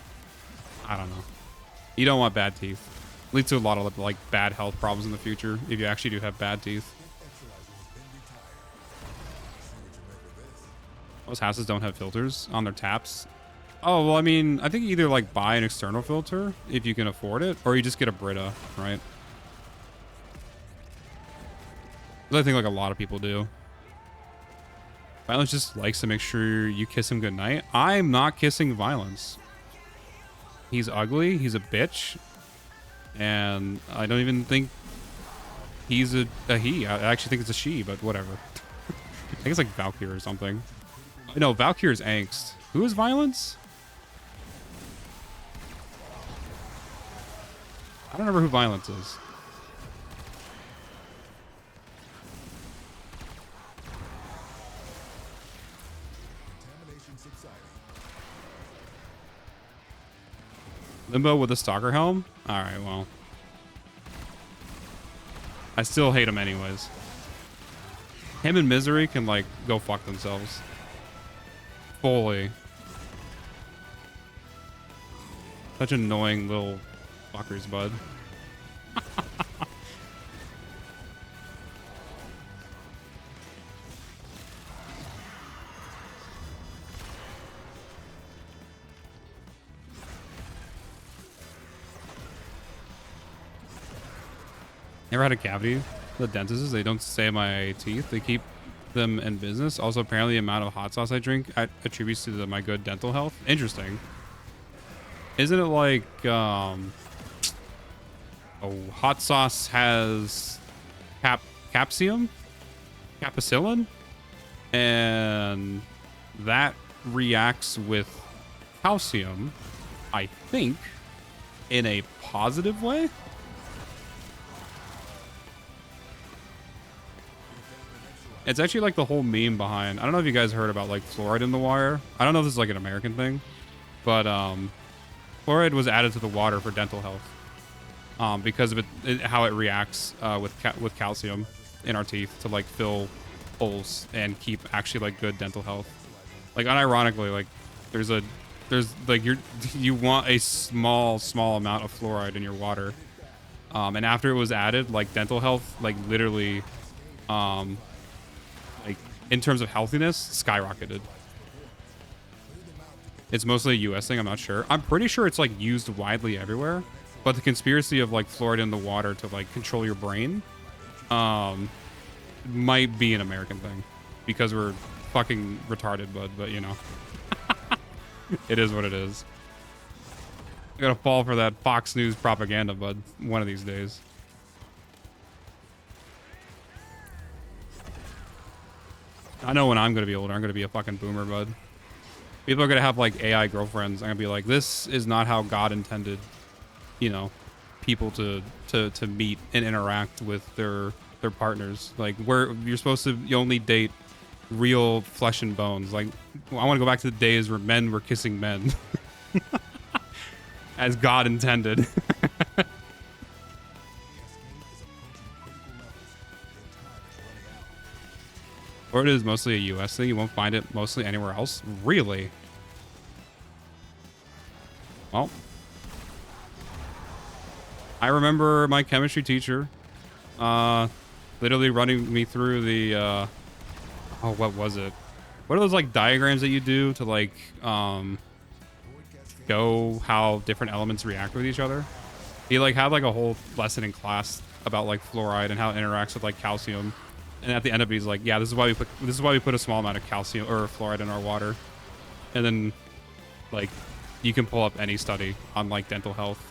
I don't know. You don't want bad teeth. Leads to a lot of like bad health problems in the future if you actually do have bad teeth. Most houses don't have filters on their taps. Oh, well, I mean, I think you either like buy an external filter if you can afford it, or you just get a Brita, right? I think like a lot of people do. Violence just likes to make sure you kiss him goodnight. I'm not kissing Violence. He's ugly. He's a bitch. And I don't even think he's a he. I actually think it's a she, but whatever. I think it's like Valkyrie or something. No, Valkyrie is Angst. Who is Violence? I don't remember who Violence is. Limbo with a stalker helm? Alright, well. I still hate him anyways. Him and Misery can, like, go fuck themselves. Fully. Such annoying little fuckers, bud. Never had a cavity. The dentists, they don't save my teeth. They keep them in business. Also, apparently the amount of hot sauce I drink attributes to my good dental health. Interesting. Isn't it like, oh, hot sauce has capsium? Capicillin? And that reacts with calcium, I think, in a positive way? It's actually like the whole meme behind. I don't know if you guys heard about like fluoride in the water. I don't know if this is like an American thing, but fluoride was added to the water for dental health because of how it reacts with calcium in our teeth to like fill holes and keep actually like good dental health. Like unironically, like there's like you want a small amount of fluoride in your water, and after it was added, like dental health, like literally, like in terms of healthiness, skyrocketed. It's mostly a US thing, I'm not sure. I'm pretty sure it's like used widely everywhere, but the conspiracy of like fluoride in the water to like control your brain might be an American thing because we're fucking retarded, bud, but you know. It is what it is. I gotta fall for that Fox News propaganda, bud, one of these days. I know when I'm gonna be older, I'm gonna be a fucking boomer, bud. People are gonna have like AI girlfriends. I'm gonna be like, this is not how God intended, you know, people to meet and interact with their partners. Like, you're supposed to you only date real flesh and bones. Like, I want to go back to the days where men were kissing men, as God intended. Or it is mostly a US thing. You won't find it mostly anywhere else. Really? Well, I remember my chemistry teacher literally running me through the oh, what was it? What are those like diagrams that you do to like show how different elements react with each other? He like had like a whole lesson in class about like fluoride and how it interacts with like calcium. And at the end of it, he's like, yeah, this is why we put a small amount of calcium or fluoride in our water. And then like you can pull up any study on like dental health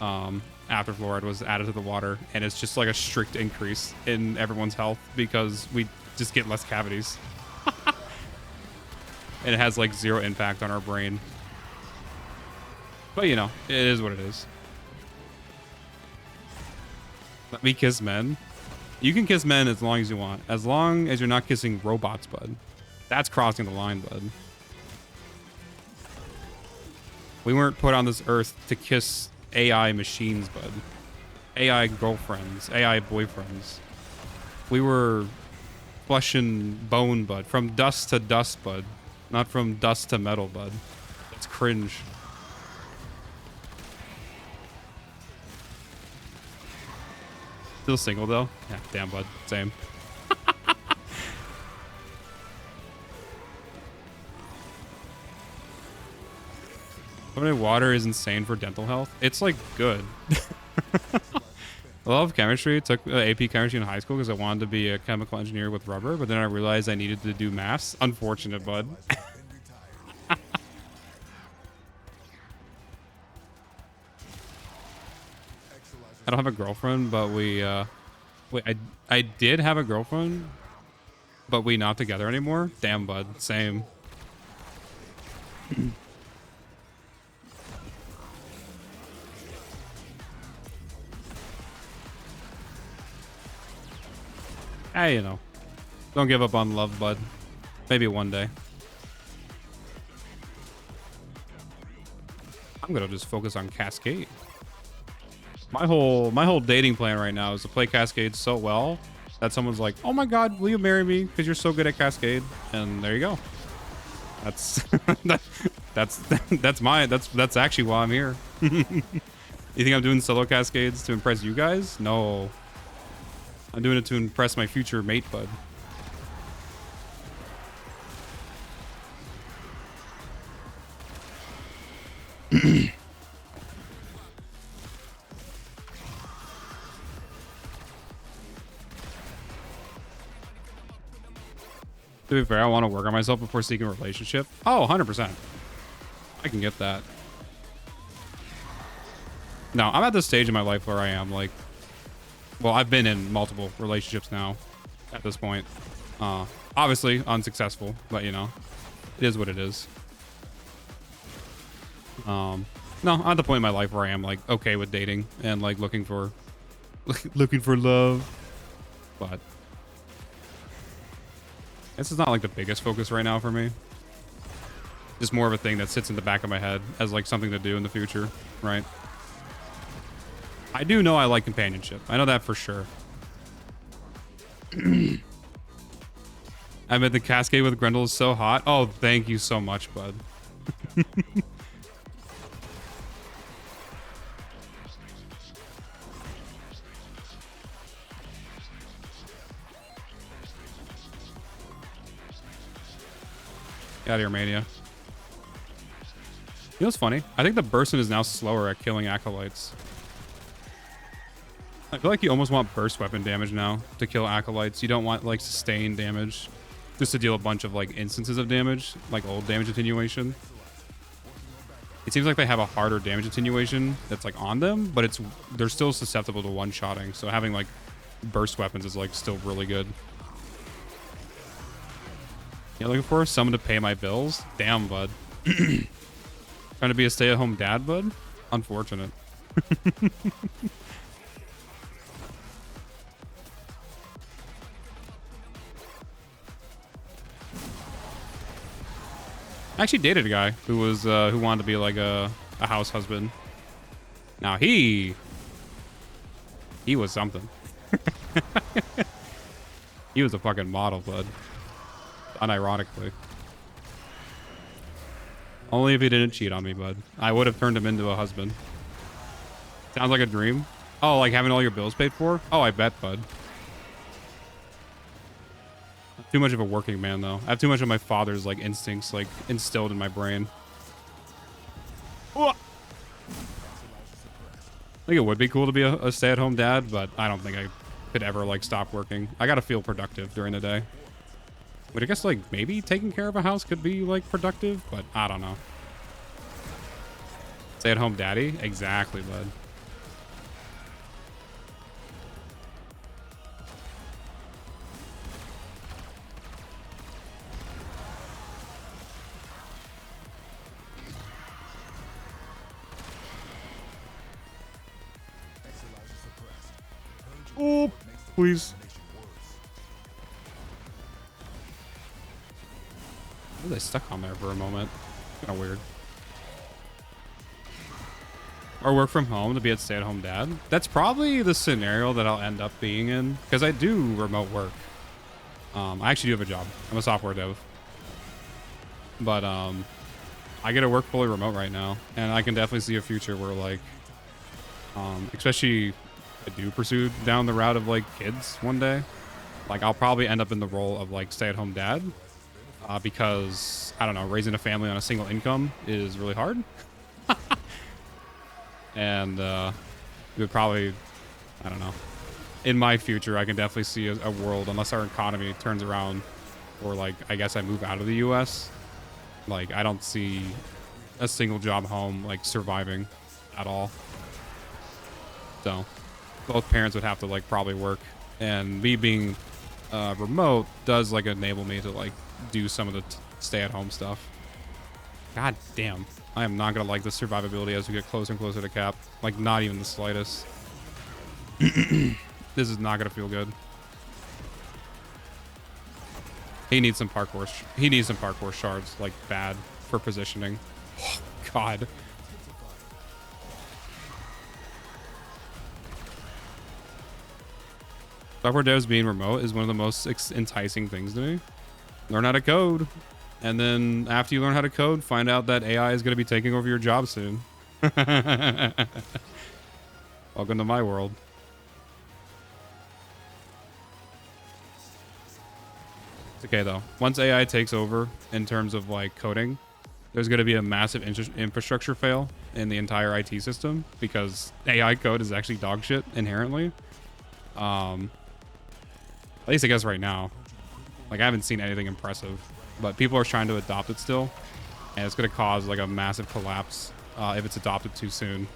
after fluoride was added to the water, and it's just like a strict increase in everyone's health because we just get less cavities. And it has like zero impact on our brain. But you know, it is what it is. Let me kiss men. You can kiss men as long as you want. As long as you're not kissing robots, bud. That's crossing the line, bud. We weren't put on this earth to kiss AI machines, bud. AI girlfriends, AI boyfriends. We were flesh and bone, bud. From dust to dust, bud. Not from dust to metal, bud. That's cringe. Still single, though? Yeah, damn, bud. Same. Fluoridated water is insane for dental health. It's, like, good. I love chemistry. Took AP chemistry in high school because I wanted to be a chemical engineer with rubber, but then I realized I needed to do maths. Unfortunate, bud. I don't have a girlfriend, but I did have a girlfriend, but we not together anymore. Damn, bud. Same. Hey, you know, don't give up on love, bud. Maybe one day. I'm gonna just focus on Cascade. My whole dating plan right now is to play Cascade so well that someone's like, "Oh my God, will you marry me? Because you're so good at Cascade." And there you go. That's that's actually why I'm here. You think I'm doing solo Cascades to impress you guys? No, I'm doing it to impress my future mate, bud. To be fair, I want to work on myself before seeking a relationship. Oh, 100%. I can get that. No, I'm at this stage in my life where I am like, well, I've been in multiple relationships now at this point. Obviously unsuccessful, but you know, it is what it is. No, I'm at the point in my life where I am like okay with dating and like looking for love, but This is not like the biggest focus right now for me. Just more of a thing that sits in the back of my head as like something to do in the future, right? I do know I like companionship. I know that for sure. I mean, the Cascade with Grendle is so hot. Oh, thank you so much, bud. Get out of here, Mania. You know what's funny? I think the Burson is now slower at killing Acolytes. I feel like you almost want burst weapon damage now to kill Acolytes. You don't want, like, sustained damage just to deal a bunch of, like, instances of damage, like old damage attenuation. It seems like they have a harder damage attenuation that's, like, on them, but they're still susceptible to one-shotting, so having, like, burst weapons is, like, still really good. Yeah, looking for someone to pay my bills? Damn, bud. Trying to be a stay-at-home dad, bud? Unfortunate. I actually dated a guy who was who wanted to be like a house husband. Now he was something. He was a fucking model, bud. Unironically. Only if he didn't cheat on me, bud. I would have turned him into a husband. Sounds like a dream. Oh, like having all your bills paid for? Oh, I bet, bud. Too much of a working man, though. I have too much of my father's, like, instincts, like, instilled in my brain. I think it would be cool to be a stay-at-home dad, but I don't think I could ever, like, stop working. I gotta feel productive during the day. But I guess, like, maybe taking care of a house could be, like, productive, but I don't know. Stay-at-home daddy? Exactly, bud. Oh, please. Why was I stuck on there for a moment? Kind of weird. Or work from home to be a stay-at-home dad. That's probably the scenario that I'll end up being in, because I do remote work. I actually do have a job. I'm a software dev. But I get to work fully remote right now, and I can definitely see a future where, like, especially I do pursue down the route of, like, kids one day. Like, I'll probably end up in the role of, like, stay-at-home dad. Because, I don't know, raising a family on a single income is really hard. And it would probably, I don't know. In my future, I can definitely see a world, unless our economy turns around, or, like, I guess I move out of the U.S. Like, I don't see a single job home, like, surviving at all. So, both parents would have to, like, probably work. And me being remote does, like, enable me to, like, do some of the stay-at-home stuff. God damn. I am not going to like the survivability as we get closer and closer to cap. Like, not even the slightest. This is not going to feel good. He needs some parkour. He needs some parkour shards, like, bad for positioning. Oh, God. Software devs being remote is one of the most enticing things to me. Learn how to code. And then after you learn how to code, find out that AI is going to be taking over your job soon. Welcome to my world. It's okay, though. Once AI takes over in terms of, like, coding, there's going to be a massive infrastructure fail in the entire IT system because AI code is actually dog shit inherently. At least I guess right now. Like, I haven't seen anything impressive, but people are trying to adopt it still, and it's going to cause, like, a massive collapse if it's adopted too soon.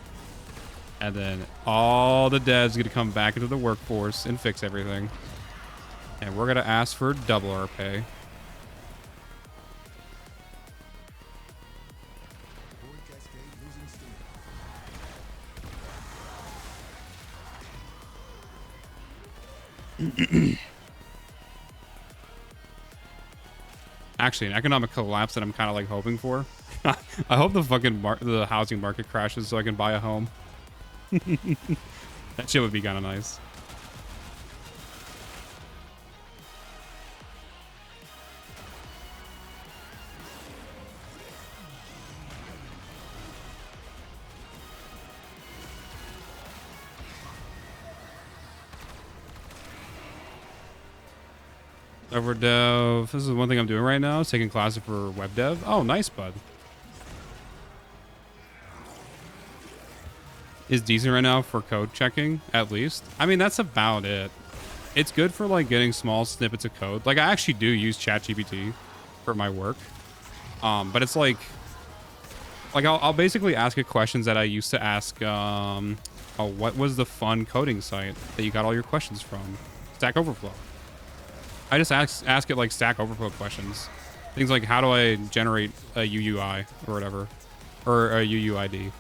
And then all the devs are going to come back into the workforce and fix everything. And we're going to ask for double our pay. actually an economic collapse that I'm kind of like hoping for. I hope the fucking the housing market crashes so I can buy a home. That shit would be kind of nice. Over dev. This is one thing I'm doing right now. Is taking classes for web dev. Oh, nice, bud. Is decent right now for code checking, at least. I mean, that's about it. It's good for like getting small snippets of code. Like I actually do use ChatGPT for my work. But it's like I'll basically ask it questions that I used to ask. Oh, what was the fun coding site that you got all your questions from? Stack Overflow. I just ask it like Stack Overflow questions. Things like how do I generate a UUI or whatever, or a UUID.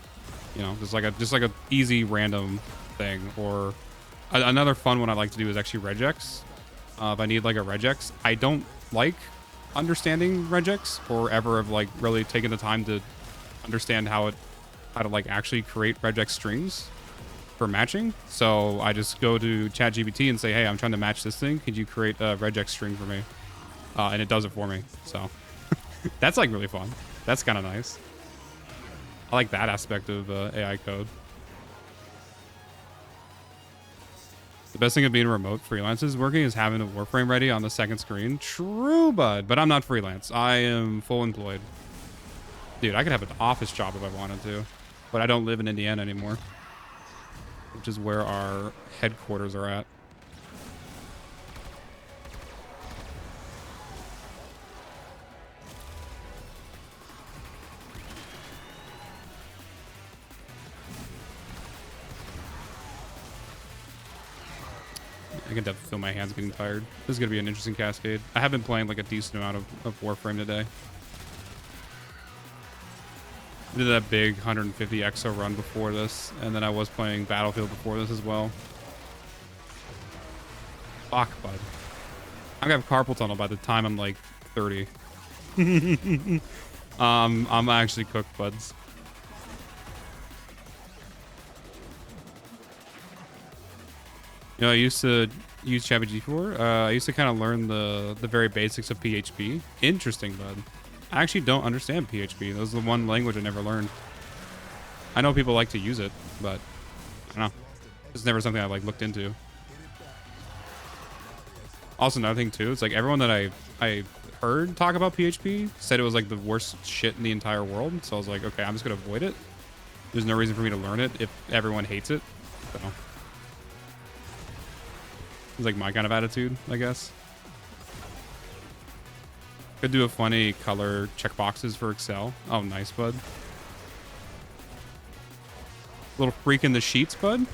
You know, just like a easy random thing. Or another fun one I like to do is actually regex. If I need like a regex, I don't like understanding regex or ever have like really taken the time to understand how to like actually create regex strings for matching. So I just go to ChatGPT and say, hey, I'm trying to match this thing. Could you create a regex string for me? And it does it for me. So that's like really fun. That's kind of nice. I like that aspect of AI code. The best thing of being remote freelances working is having a Warframe ready on the second screen. True, bud. But I'm not freelance. I am full employed. Dude, I could have an office job if I wanted to. But I don't live in Indiana anymore, which is where our headquarters are at. I can definitely feel my hands getting tired. This is going to be an interesting Cascade. I have been playing like a decent amount of Warframe today. I did that big 150 EXO run before this, and then I was playing Battlefield before this as well. Fuck, bud. I'm gonna have carpal tunnel by the time I'm like 30. I'm actually cooked, buds. You know, I used to use ChatGPT before. I used to kind of learn the very basics of PHP. Interesting, bud. I actually don't understand PHP. That was the one language I never learned. I know people like to use it, but I don't know. It's never something I like looked into. Also, another thing too, it's like everyone that I heard talk about PHP said it was like the worst shit in the entire world. So I was like, okay, I'm just gonna avoid it. There's no reason for me to learn it if everyone hates it. So it's like my kind of attitude, I guess. Could do a funny color checkboxes for Excel. Oh, nice, bud. Little freak in the sheets, bud.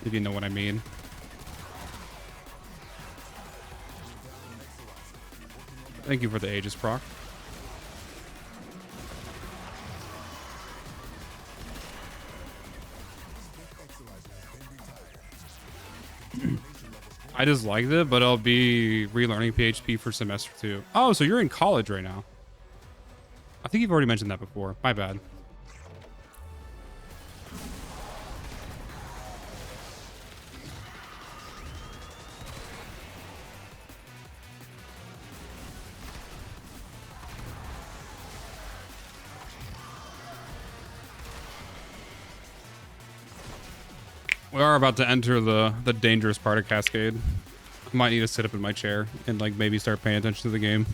If you know what I mean. Thank you for the Aegis proc. I just liked it, but I'll be relearning PHP for semester 2. Oh, so you're in college right now. I think you've already mentioned that before. My bad. We are about to enter the dangerous part of Cascade. I might need to sit up in my chair and like maybe start paying attention to the game.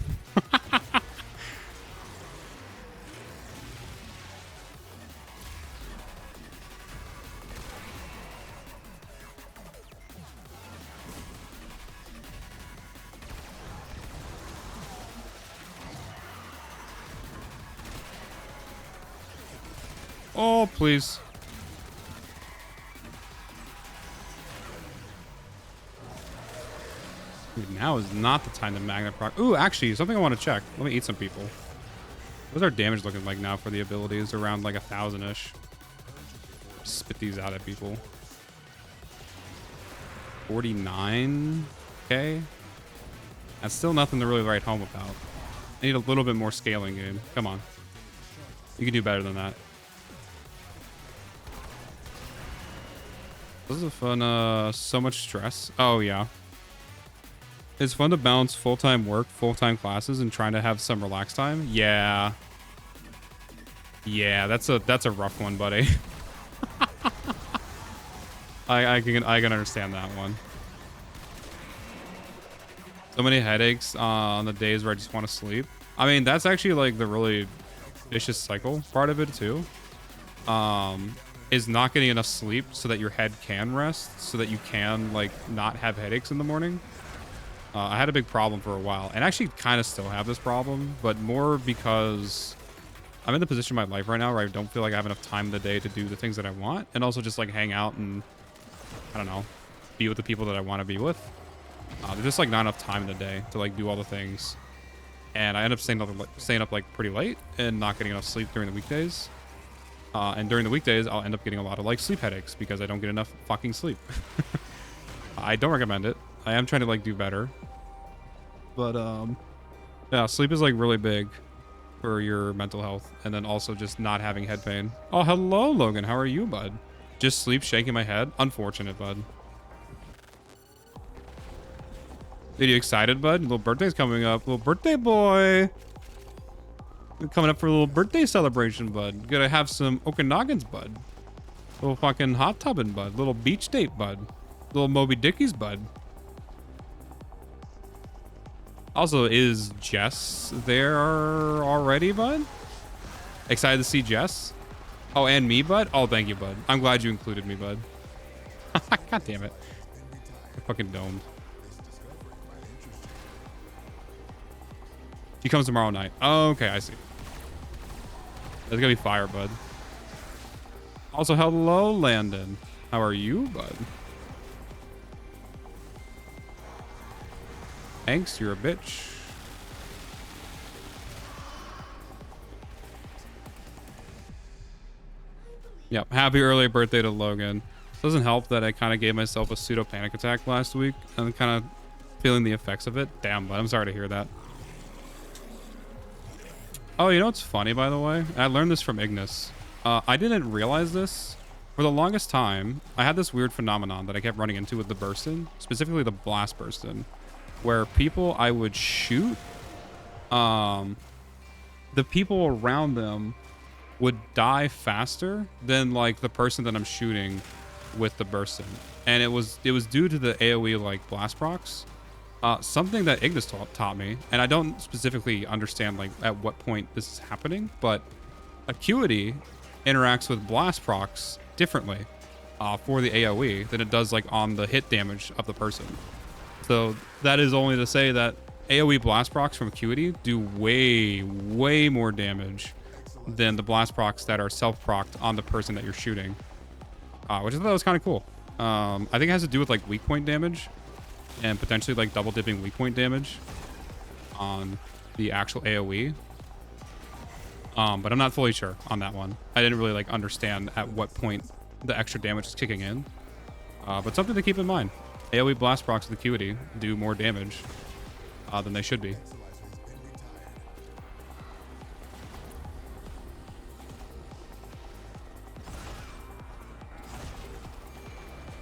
Oh, please. Dude, now is not the time to magnet proc. Ooh, actually, something I want to check. Let me eat some people. What's our damage looking like now for the abilities? Around like 1,000-ish. Spit these out at people. 49k. That's still nothing to really write home about. I need a little bit more scaling game. Come on. You can do better than that. This is a fun, so much stress. Oh, yeah. It's fun to balance full-time work, full-time classes, and trying to have some relaxed time. Yeah. Yeah, that's a rough one, buddy. I can understand that one. So many headaches on the days where I just want to sleep. I mean, that's actually like the really vicious cycle part of it too. Is not getting enough sleep so that your head can rest, so that you can like not have headaches in the morning. I had a big problem for a while, and actually kind of still have this problem, but more because I'm in the position in my life right now where I don't feel like I have enough time in the day to do the things that I want, and also just like hang out and I don't know, be with the people that I want to be with. There's just like not enough time in the day to like do all the things, and I end up staying up like pretty late and not getting enough sleep during the weekdays. And during the weekdays, I'll end up getting a lot of like sleep headaches because I don't get enough fucking sleep. I don't recommend it. I am trying to like do better, but yeah, sleep is like really big for your mental health, and then also just not having head pain. Oh, hello, Logan. How are you, bud? Just sleep shaking my head. Unfortunate, bud. Are you excited, bud? Your little birthday's coming up. Little birthday boy. We're coming up for a little birthday celebration, bud. Gotta have some Okanagans, bud. Little fucking hot tubbing, bud. Little beach date, bud. Little Moby Dickies, bud. Also, is Jess there already, bud? Excited to see Jess? Oh, and me, bud? Oh, thank you, bud. I'm glad you included me, bud. God damn it. I'm fucking domed. He comes tomorrow night. Oh, okay, I see. That's gonna be fire, bud. Also, hello, Landon. How are you, bud? Thanks, you're a bitch. Yep, happy early birthday to Logan. Doesn't help that I kind of gave myself a pseudo panic attack last week. And I'm kind of feeling the effects of it. Damn, bud, I'm sorry to hear that. Oh, you know what's funny, by the way? I learned this from Ignis. I didn't realize this. For the longest time, I had this weird phenomenon that I kept running into with the Burstin, specifically the Blast Burstin, where people I would shoot, the people around them would die faster than like the person that I'm shooting with the Burstin. And it was due to the AoE like blast procs. Something that Ignis taught me, and I don't specifically understand like at what point this is happening, but Acuity interacts with blast procs differently for the AoE than it does like on the hit damage of the person. So that is only to say that AoE blast procs from Acuity do way more damage than the blast procs that are self-procced on the person that you're shooting, which I thought was kind of cool. I think it has to do with like weak point damage and potentially like double dipping weak point damage on the actual AoE. But I'm not fully sure on that one. I didn't really like understand at what point the extra damage is kicking in. But something to keep in mind. AoE blast procs with Acuity do more damage than they should be.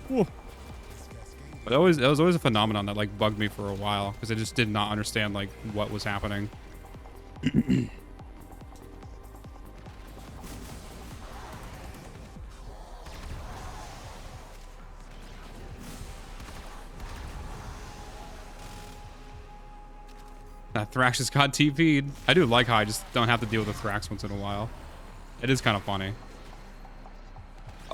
Whoa. But it was always a phenomenon that like bugged me for a while because I just did not understand like what was happening. That Thrax just got TP'd. I do like how I just don't have to deal with the Thrax once in a while. It is kind of funny.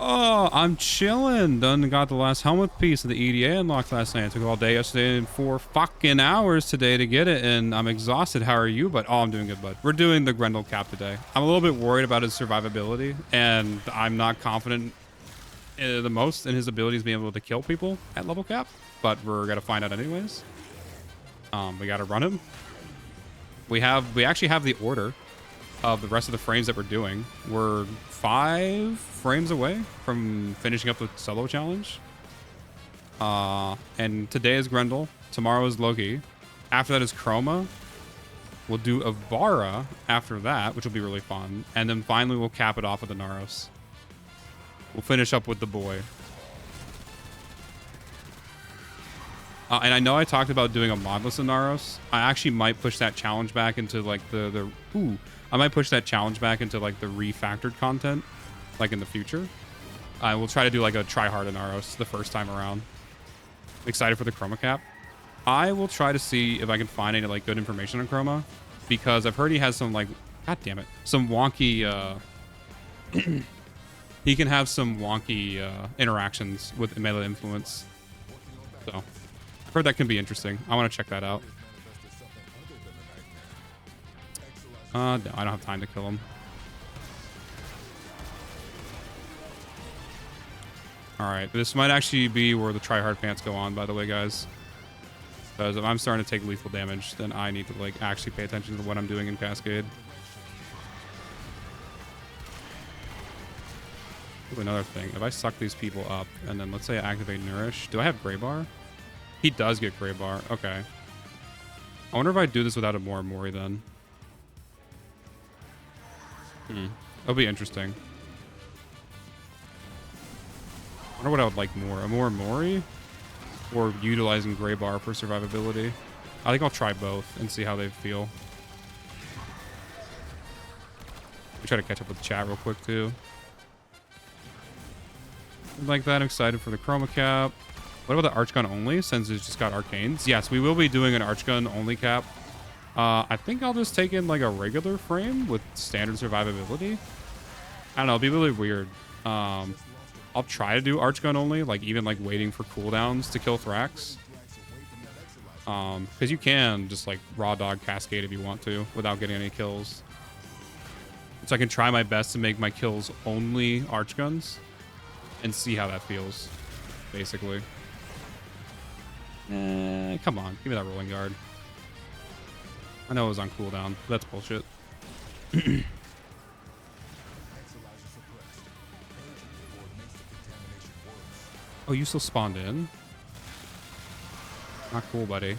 Oh, I'm chilling. Done got the last helmet piece of the EDA unlocked last night. It took all day yesterday and 4 fucking hours today to get it, and I'm exhausted. How are you? But oh, I'm doing good, bud. We're doing the Grendle cap today. I'm a little bit worried about his survivability, and I'm not confident the most in his abilities being able to kill people at level cap, but we're gonna find out anyways. We gotta run him. We actually have the order of the rest of the frames that we're doing. We're 5 frames away from finishing up the solo challenge. And today is Grendel. Tomorrow is Loki. After that is Chroma. We'll do Avara after that, which will be really fun. And then finally we'll cap it off with the Naros. We'll finish up with the boy. And I know I talked about doing a modless Naros. I actually might push that challenge back into like I might push that challenge back into like the refactored content, like in the future. I will try to do like a try hard Naros the first time around. Excited for the Chroma cap. I will try to see if I can find any like good information on Chroma, because I've heard he has some like, god damn it, some wonky. He can have some wonky interactions with melee influence. So. I've heard that can be interesting. I want to check that out. No, I don't have time to kill him. Alright, this might actually be where the try-hard pants go on, by the way, guys. Because if I'm starting to take lethal damage, then I need to like actually pay attention to what I'm doing in Cascade. Ooh, another thing. If I suck these people up, and then let's say I activate Nourish, do I have Gray Bar? He does get Gray Bar. Okay. I wonder if I do this without a Mori then. That'll be interesting. I wonder what I would like more. A more Mori? Or utilizing Gray Bar for survivability? I think I'll try both and see how they feel. I'll try to catch up with the chat real quick too. Like that, I'm excited for the Chroma Cap. What about the Archgun only, since it's just got Arcanes? Yes, we will be doing an Archgun only cap. I think I'll just take in like a regular frame with standard survivability. I don't know, it'll be really weird. I'll try to do Archgun only, like even like waiting for cooldowns to kill Thrax. Because you can just like raw dog Cascade if you want to without getting any kills. So I can try my best to make my kills only Archguns and see how that feels, basically. Come on. Give me that rolling guard. I know it was on cooldown. But that's bullshit. Oh, you still spawned in? Not cool, buddy.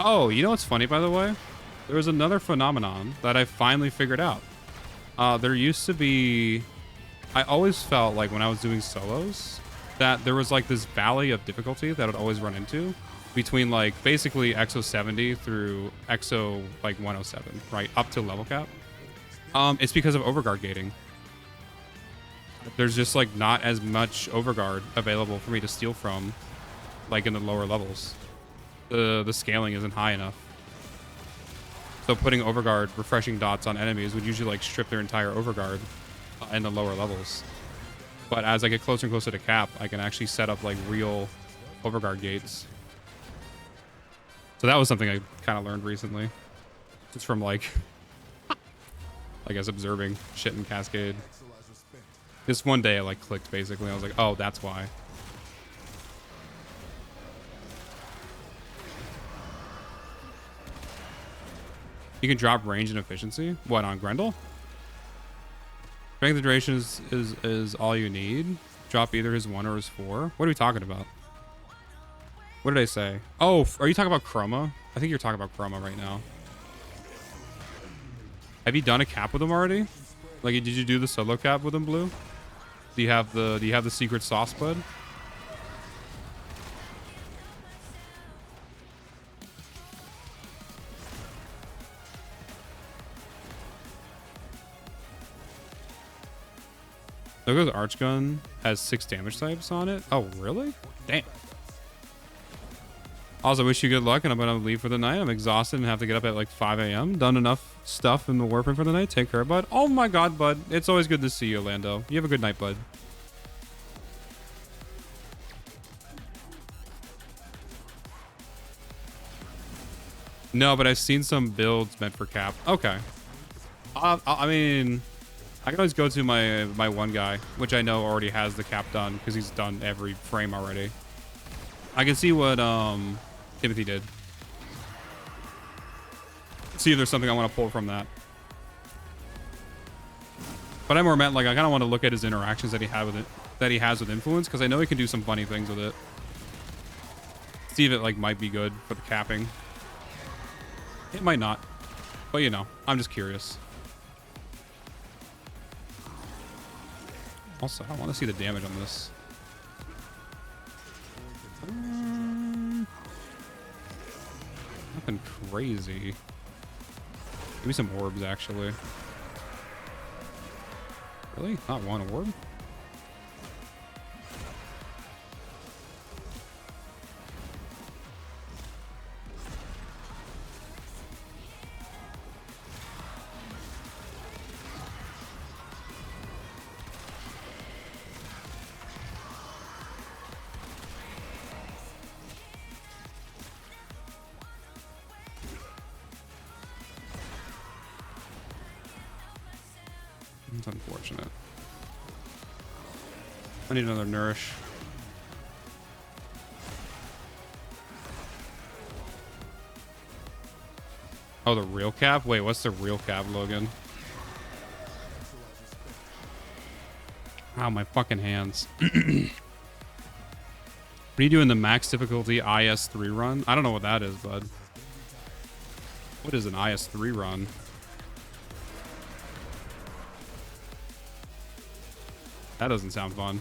Oh, you know what's funny, by the way? There was another phenomenon that I finally figured out. There used to be... I always felt like when I was doing solos that there was like this valley of difficulty that I'd always run into between like basically EXO 70 through EXO like 107, right? Up to level cap. It's because of overguard gating. There's just like not as much overguard available for me to steal from like in the lower levels. The scaling isn't high enough. So putting overguard refreshing dots on enemies would usually like strip their entire overguard in the lower levels. But as I get closer and closer to cap, I can actually set up like real overguard gates. So that was something I kind of learned recently. Just from like, I guess observing shit in Cascade. Just one day I like clicked basically. I was like, oh, that's why. You can drop range and efficiency. What, on Grendle? Strength and duration is all you need. Drop either his 1 or his 4. What are we talking about? What did I say? Oh, are you talking about Chroma? I think you're talking about Chroma right now. Have you done a cap with him already? Like, did you do the solo cap with him, Blue? Do you have the secret sauce, bud? Logo's Archgun has 6 damage types on it. Oh, really? Damn. Also, wish you good luck, and I'm going to leave for the night. I'm exhausted and have to get up at like 5 a.m. Done enough stuff in the warframe for the night. Take care, bud. Oh my god, bud. It's always good to see you, Lando. You have a good night, bud. No, but I've seen some builds meant for cap. Okay. I mean... I can always go to my one guy, which I know already has the cap done because he's done every frame already. I can see what Timothy did. see if there's something I want to pull from that. But I more meant like I kind of want to look at his interactions that he has with influence, because I know he can do some funny things with it. See if it like might be good for the capping. It might not, but you know, I'm just curious. Also, I want to see the damage on this. Nothing crazy. Give me some orbs, actually. Really? Not one orb? It's unfortunate. I need another nourish. Oh, the real cap? Wait, what's the real cap, Logan? Ow, my fucking hands. What are you doing the max difficulty IS3 run? I don't know what that is, bud. What is an IS3 run? That doesn't sound fun.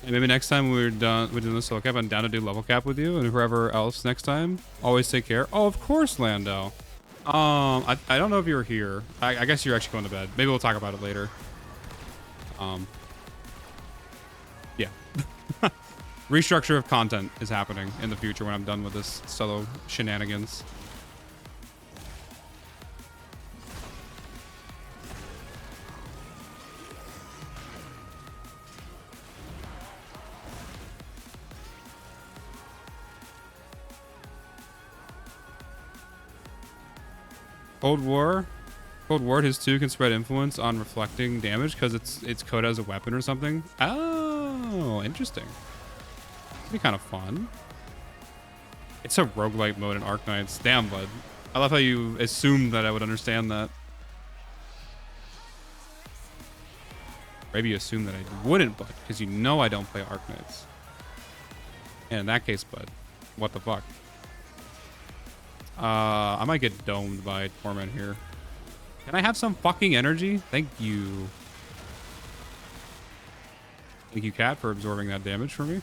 Hey, maybe next time we're done with doing the solo cap, I'm down to do level cap with you and whoever else next time. Always take care. Oh, of course, Lando. I don't know if you're here. I guess you're actually going to bed. Maybe we'll talk about it later. Yeah. Restructure of content is happening in the future when I'm done with this solo shenanigans. Cold War, his 2 can spread influence on reflecting damage because it's coded as a weapon or something. Oh, interesting. That'd be kind of fun. It's a roguelike mode in Arknights. Damn, bud. I love how you assumed that I would understand that. Maybe you assumed that I wouldn't, bud, because you know I don't play Arknights. And in that case, bud, what the fuck? I might get domed by Torment here. Can I have some fucking energy? Thank you. Thank you, Cat, for absorbing that damage for me.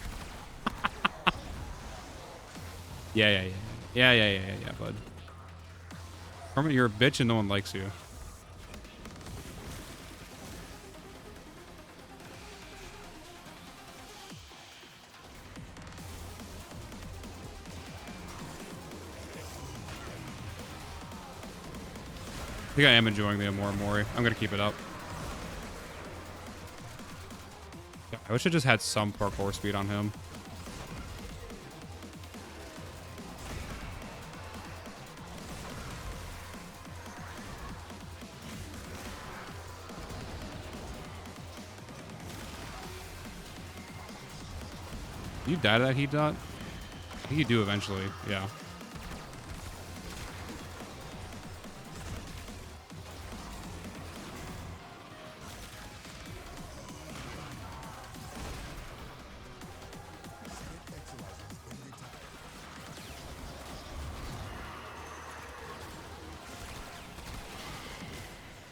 Yeah, bud. Torment, you're a bitch and no one likes you. I think I am enjoying the Amor Mori. I'm going to keep it up. I wish I just had some parkour speed on him. You die to that heat dot? I think you do eventually, yeah.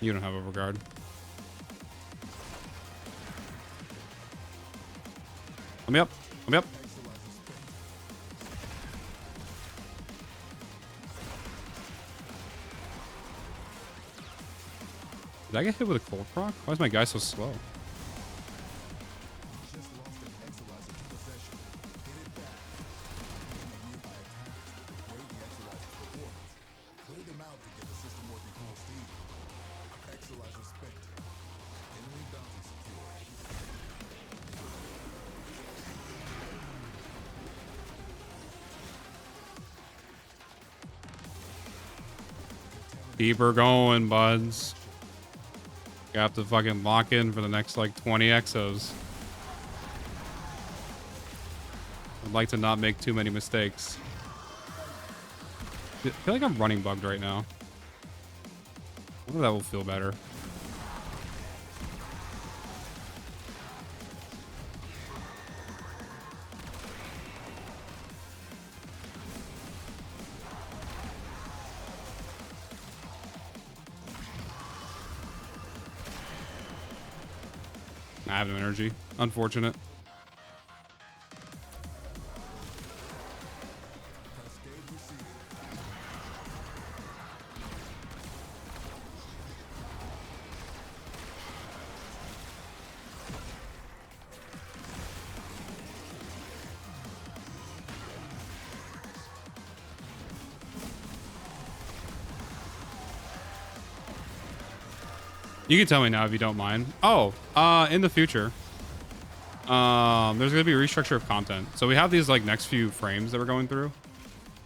You don't have overguard. Let me up. Let me up. Did I get hit with a cold proc? Why is my guy so slow? Keep her going, buds. You have to fucking lock in for the next like 20 exos. I'd like to not make too many mistakes. I feel like I'm running bugged right now. Maybe that will feel better. I have no energy. Unfortunate. You can tell me now if you don't mind. Oh, in the future, there's gonna be a restructure of content. So we have these like next few frames that we're going through.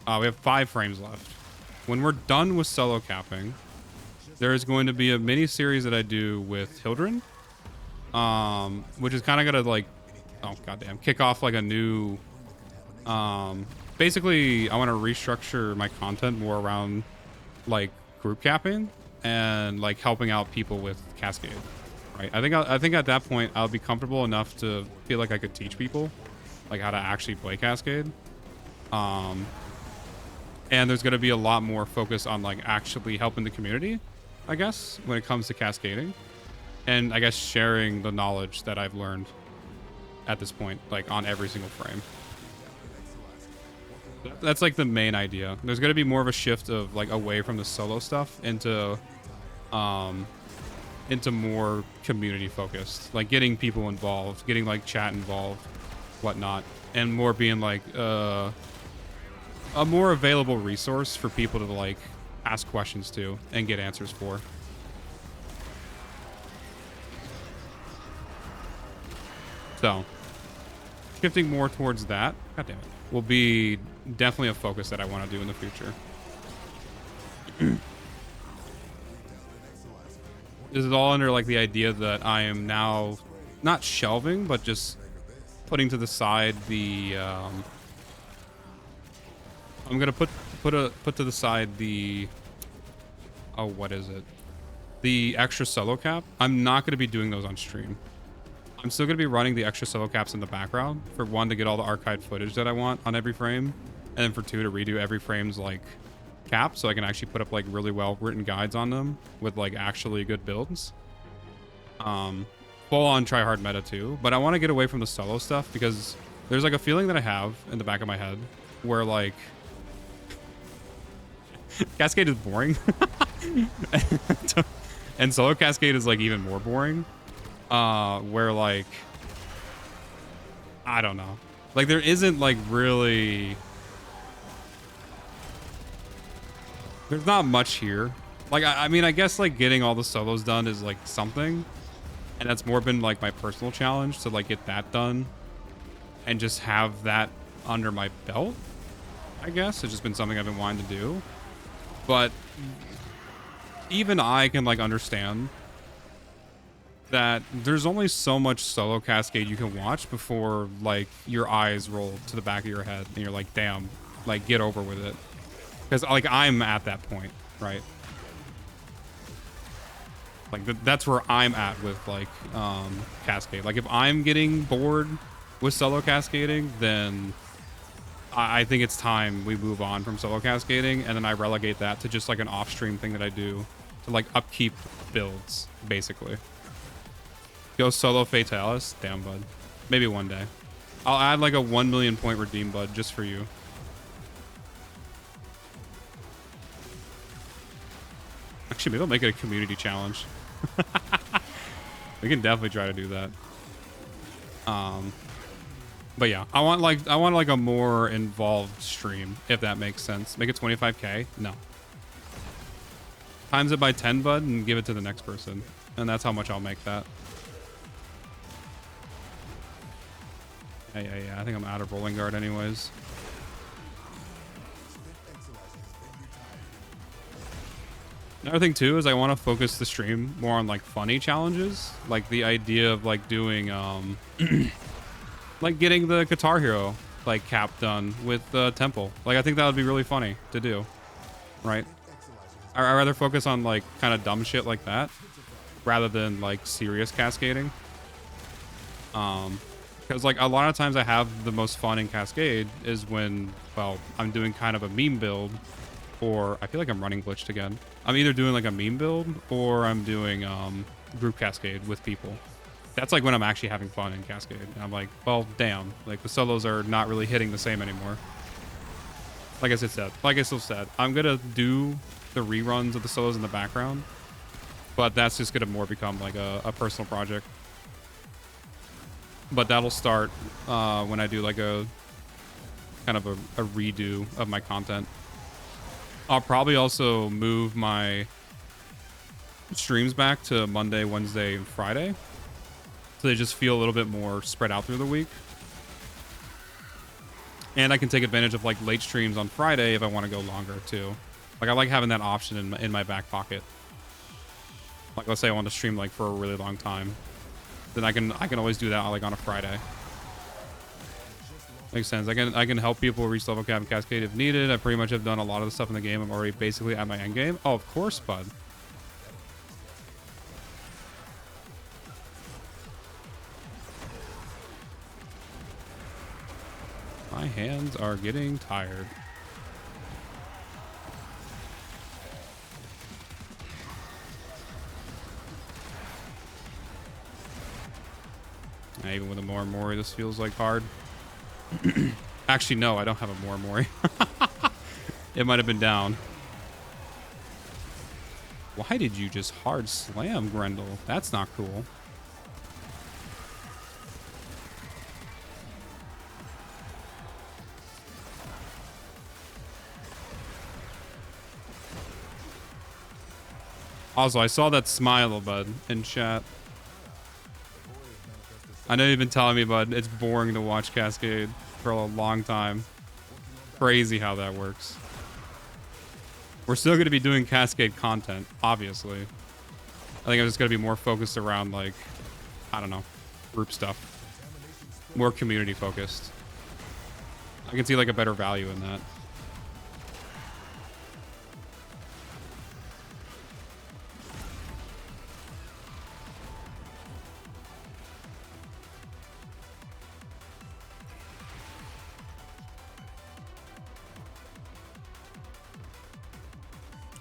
We have 5 frames left. When we're done with solo capping, there is going to be a mini series that I do with Hildren, which is kind of gonna like, oh goddamn, kick off like a new. Basically, I want to restructure my content more around like group capping and like helping out people with Cascade, right? I think at that point I'll be comfortable enough to feel like I could teach people like how to actually play Cascade. And there's going to be a lot more focus on like actually helping the community, I guess, when it comes to cascading, and I guess sharing the knowledge that I've learned at this point, like on every single frame. That's like the main idea. There's going to be more of a shift of like away from the solo stuff into more community focused, like getting people involved, getting like chat involved, whatnot, and more being like a more available resource for people to like ask questions to and get answers for. So shifting more towards that, god damn it, will be definitely a focus that I want to do in the future. This is all under like the idea that I am now not shelving, but just putting to the side the I'm gonna put to the side the, oh, what is it, the extra solo cap. I'm not gonna be doing those on stream. I'm still gonna be running the extra solo caps in the background, for 1, to get all the archived footage that I want on every frame, and then for 2, to redo every frame's like cap, so I can actually put up like really well written guides on them with like actually good builds. Full on try hard meta too, but I want to get away from the solo stuff because there's like a feeling that I have in the back of my head where like Cascade is boring and solo Cascade is like even more boring, where like I don't know, like there isn't like really, there's not much here. Like I mean, I guess like getting all the solos done is like something, and that's more been like my personal challenge to like get that done and just have that under my belt. I guess it's just been something I've been wanting to do. But even I can like understand that there's only so much solo Cascade you can watch before like your eyes roll to the back of your head and you're like, damn, like get over with it. Because like I'm at that point, right? Like that's where I'm at with like Cascade. Like if I'm getting bored with solo cascading, then I think it's time we move on from solo cascading, and then I relegate that to just like an off-stream thing that I do to like upkeep builds, basically. Go solo Fatalis? Damn, bud. Maybe one day. I'll add like a 1 million point redeem, bud, just for you. Actually, maybe I'll make it a community challenge. We can definitely try to do that. But yeah, I want like a more involved stream, if that makes sense. Make it 25k? No. Times it by 10, bud, and give it to the next person. And that's how much I'll make that. Yeah. I think I'm out of rolling guard anyways. Another thing too is I want to focus the stream more on like funny challenges, like the idea of like doing like getting the Guitar Hero like cap done with Temple. Like I think that would be really funny to do. right? I'd rather focus on like kind of dumb shit like that rather than like serious cascading. Because like a lot of times I have the most fun in Cascade is when, well, I'm doing kind of a meme build, or I feel like I'm running glitched again. I'm either doing like a meme build or I'm doing group Cascade with people. That's like when I'm actually having fun in Cascade. And I'm like, well, damn, like the solos are not really hitting the same anymore. Like I still said, I'm gonna do the reruns of the solos in the background, but that's just gonna more become like a personal project. But that'll start when I do like a kind of a redo of my content. I'll probably also move my streams back to Monday, Wednesday, and Friday, so they just feel a little bit more spread out through the week. And I can take advantage of like late streams on Friday if I want to go longer too. Like I like having that option in my back pocket. Like let's say I want to stream like for a really long time, then I can always do that like on a Friday. Makes sense. I can help people reach level cap and Cascade if needed. I pretty much have done a lot of the stuff in the game. I'm already basically at my end game. Oh, of course, bud. My hands are getting tired. And even with a Mori, this feels like hard. Actually, no, I don't have a Mori. It might have been down. Why did you just hard slam, Grendle? That's not cool. Also, I saw that smile, bud, in chat. I know you've been telling me, bud, it's boring to watch Cascade for a long time. Crazy how that works. We're still going to be doing Cascade content, obviously. I think I'm just going to be more focused around, like, I don't know, group stuff. More community focused. I can see, like, a better value in that.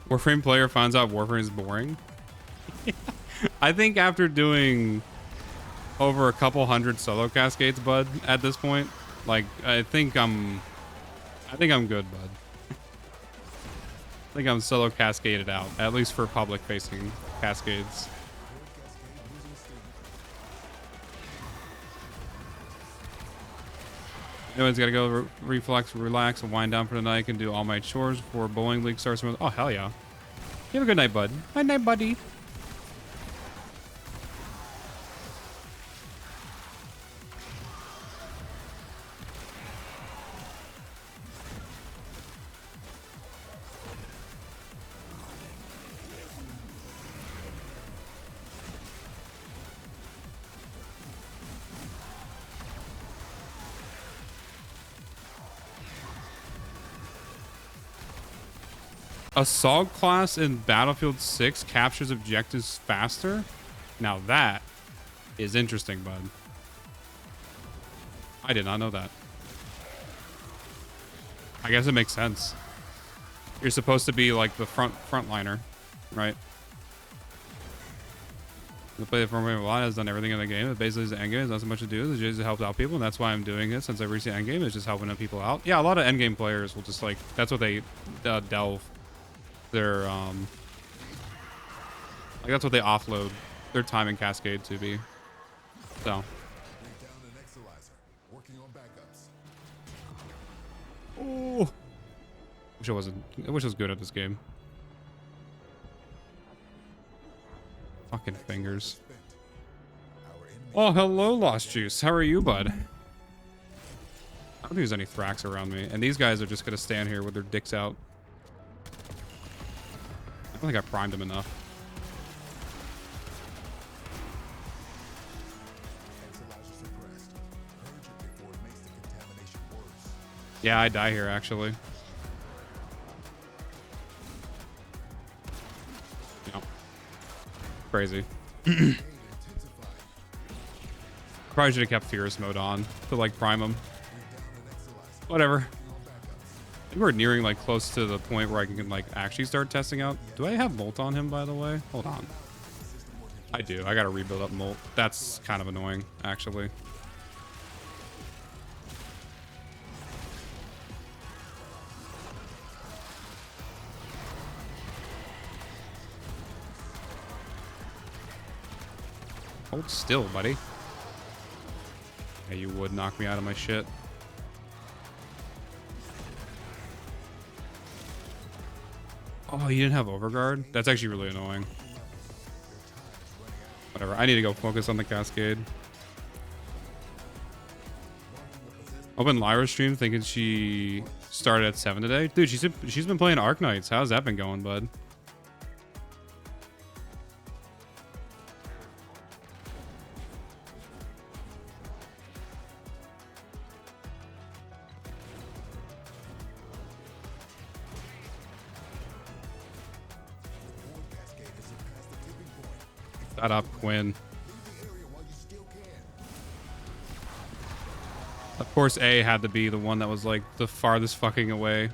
Warframe player finds out Warframe is boring. I think after doing over a couple hundred solo cascades, bud, at this point, like I think I'm good, bud. I think I'm solo cascaded out, at least for public facing cascades. Anyone's got to go reflex, relax, and wind down for the night. I can do all my chores before bowling league starts. Oh, hell yeah. You have a good night, bud. Good night, buddy. Assault class in Battlefield 6 captures objectives faster? Now that is interesting, bud. I did not know that. I guess it makes sense. You're supposed to be like the frontliner, right? The play the front a lot has done everything in the game. It basically is the end game. There's not so much to do. It's just helped out people, and that's why I'm doing it. Since I reached the end game, it's just helping out people out. Yeah, a lot of end game players will just like that's what they delve their like that's what they offload their time in Cascade to be. So oh, wish I was good at this game. Fucking fingers. Oh, hello, Lost Juice. How are you, bud? I don't think there's any Thrax around me, and these guys are just gonna stand here with their dicks out. I don't think I primed him enough. Yeah, I die here, actually. crazy. Probably should have kept Fierce mode on to like prime him. Whatever. I think we're nearing like close to the point where I can like actually start testing out. Do I have Molt on him, by the way? Hold on. I do. I gotta rebuild up Molt. That's kind of annoying, actually. Hold still, buddy. Yeah, you would knock me out of my shit. Oh, you didn't have Overguard? That's actually really annoying. Whatever. I need to go focus on the Cascade. Open Lyra's stream thinking she started at 7 today. Dude, she's been playing Arknights. How's that been going, bud? Shut up, Quinn. Of course, A had to be the one that was like the farthest fucking away.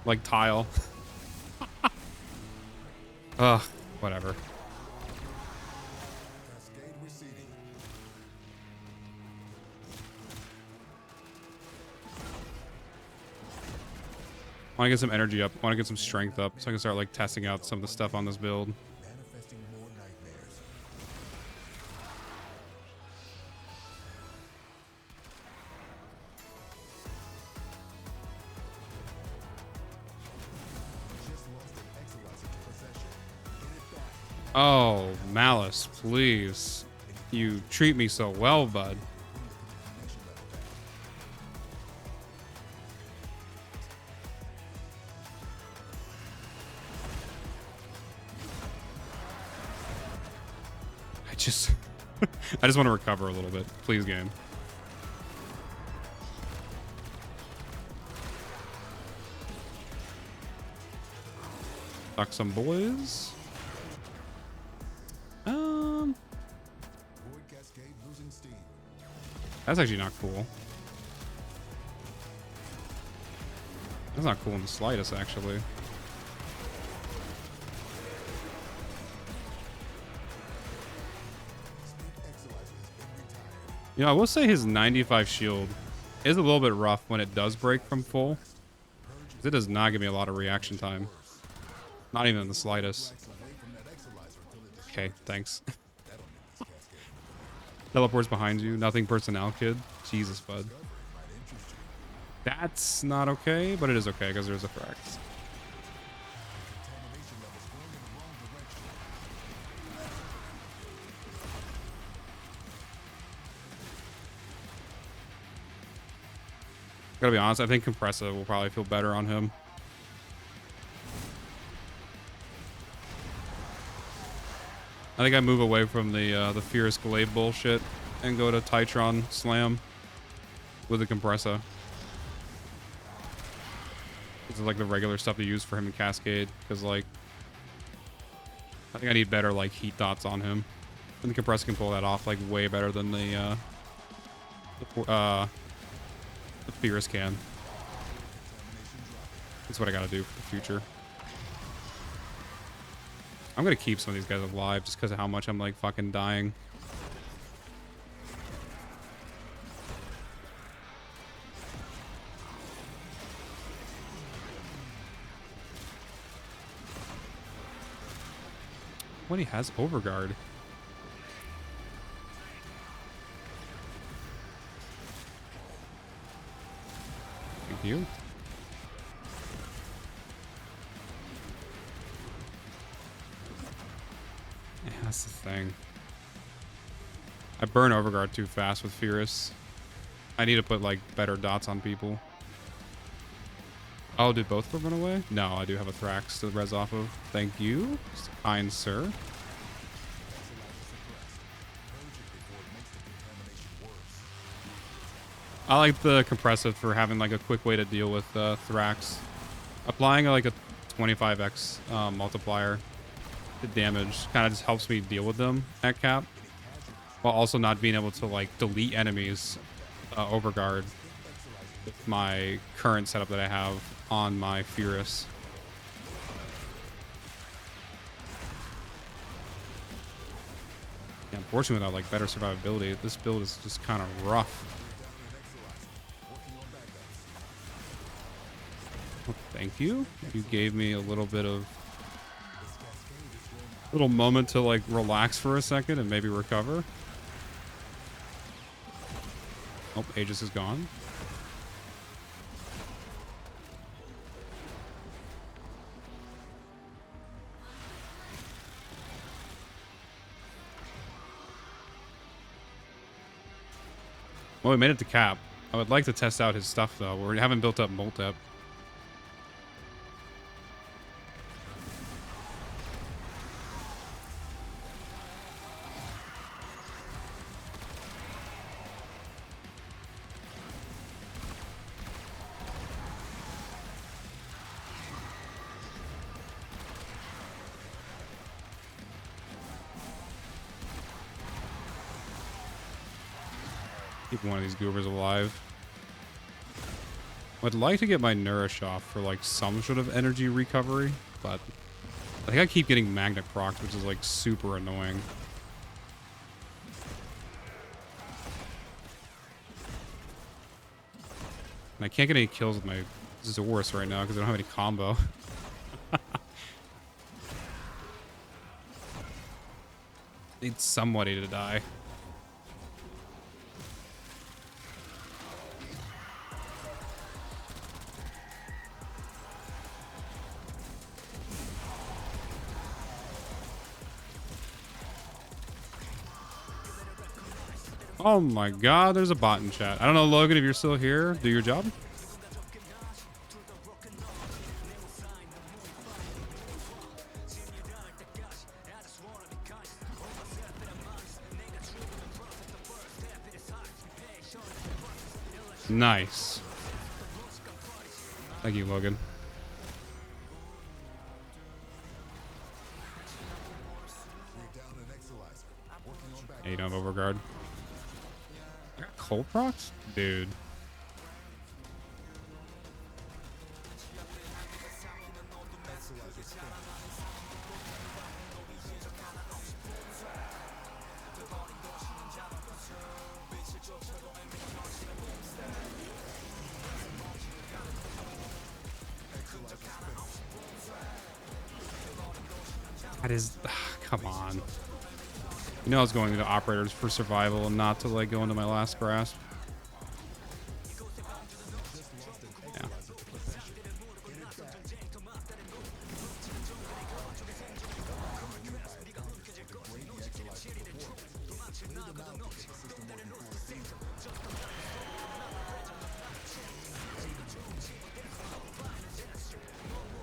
Like tile. Ugh, whatever. I want to get some energy up. I want to get some strength up so I can start like testing out some of the stuff on this build. Oh, Malice, please. You treat me so well, bud. I just want to recover a little bit. Please, game. Fuck some boys. That's actually not cool. That's not cool in the slightest, actually. You know, I will say his 95 shield is a little bit rough when it does break from full. It does not give me a lot of reaction time. Not even in the slightest. Okay, thanks. Teleports behind you. Nothing personnel, kid. Jesus, bud. That's not okay, but it is okay because there's a fract. Gotta be honest, I think Compressa will probably feel better on him. I think I move away from the Fierce Glaive bullshit and go to Titron Slam with the Compressa. This is like the regular stuff to use for him in Cascade, because like I think I need better like heat dots on him. And the Compressa can pull that off like way better than the Fierce can. That's what I gotta do for the future. I'm gonna keep some of these guys alive just because of how much I'm like fucking dying. When he has Overguard. Thank you. Yeah, that's the thing. I burn Overguard too fast with Fierce. I need to put like better dots on people. Oh, did both of them run away? No, I do have a Thrax to res off of. Thank you, kind sir. I like the Compressive for having like a quick way to deal with Thrax. Applying like a 25x multiplier the damage kind of just helps me deal with them at cap, while also not being able to like delete enemies overguard with my current setup that I have on my Furious. Yeah, unfortunately, without like better survivability, this build is just kind of rough. Well, thank you. You gave me a little bit of little moment to like relax for a second and maybe recover. Oh, Aegis is gone. Well, we made it to cap. I would like to test out his stuff though. We haven't built up Moltep. Keep one of these goobers alive. I'd like to get my Nourish off for like some sort of energy recovery, but I think I keep getting Magnet procs, which is like super annoying. And I can't get any kills with my Zorus right now because I don't have any combo. Need somebody to die. Oh my god, there's a bot in chat. I don't know, Logan, if you're still here, do your job. Nice. Thank you, Logan. Yeah, you don't have Overguard. I got cold procs? Dude. That is... come on. You know I was going into operators for survival and not to like go into my last grasp. Yeah.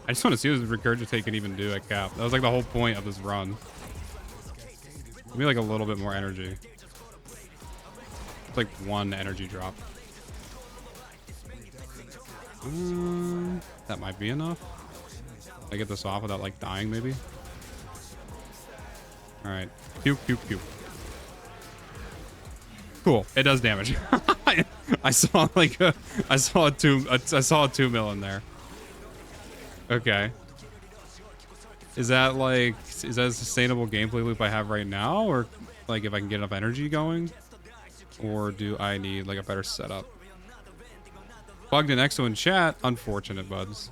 I just want to see what this Regurgitate can even do at cap. That was like the whole point of this run. Give me like a little bit more energy. It's like one energy drop. That might be enough. I get this off without like dying maybe. All right. Pew, pew, pew. Cool. It does damage. I saw like I saw a 2 mil in there. Okay. Is that a sustainable gameplay loop I have right now, or like if I can get enough energy going, or do I need like a better setup? Plugged in Exo in chat. Unfortunate, buds.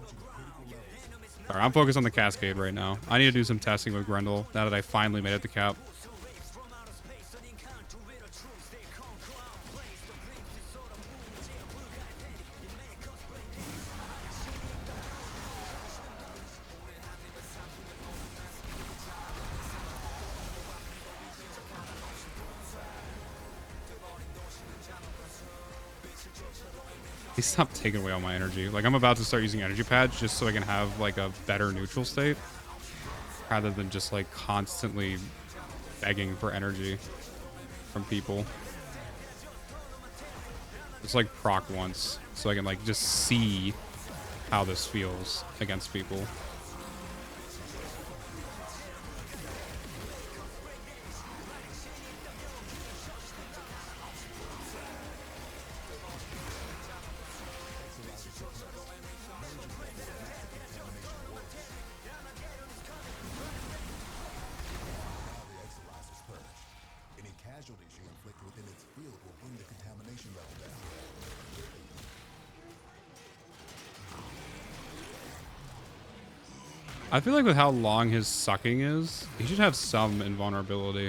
Alright, I'm focused on the Cascade right now. I need to do some testing with Grendle now that I finally made it to cap. He stopped taking away all my energy. Like, I'm about to start using energy pads just so I can have, like, a better neutral state. Rather than just, like, constantly begging for energy from people. Just, like, proc once. So I can, like, just see how this feels against people. I feel like with how long his sucking is, he should have some invulnerability.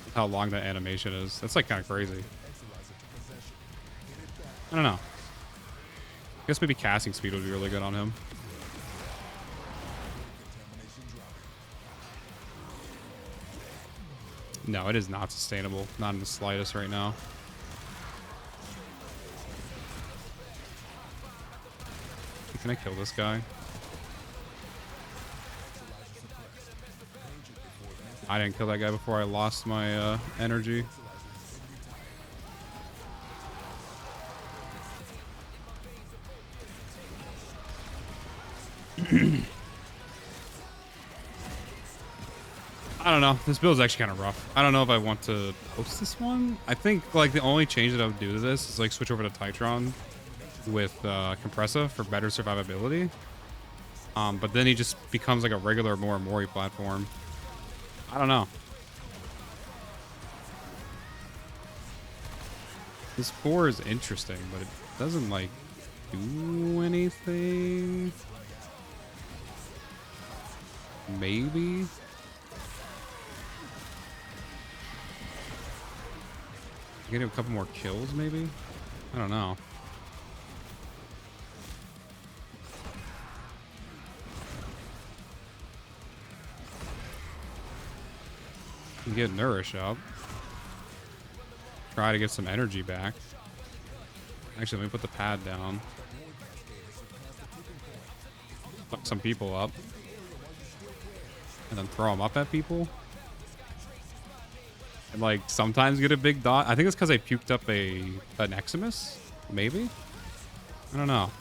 With how long that animation is. That's like kind of crazy. I don't know. I guess maybe casting speed would be really good on him. No, it is not sustainable. Not in the slightest right now. Can I kill this guy? I didn't kill that guy before I lost my energy. I don't know. This build is actually kind of rough. I don't know if I want to post this one. I think like the only change that I would do to this is like switch over to Titron with Compressa for better survivability. But then he just becomes like a regular Mori platform. I don't know. This 4 is interesting, but it doesn't like do anything. Maybe. Get him a couple more kills, maybe? I don't know. Get Nourish up. Try to get some energy back. Actually, let me put the pad down. Fuck some people up. And then throw them up at people. And like sometimes get a big dot. I think it's because I puked up an Eximus. Maybe? I don't know.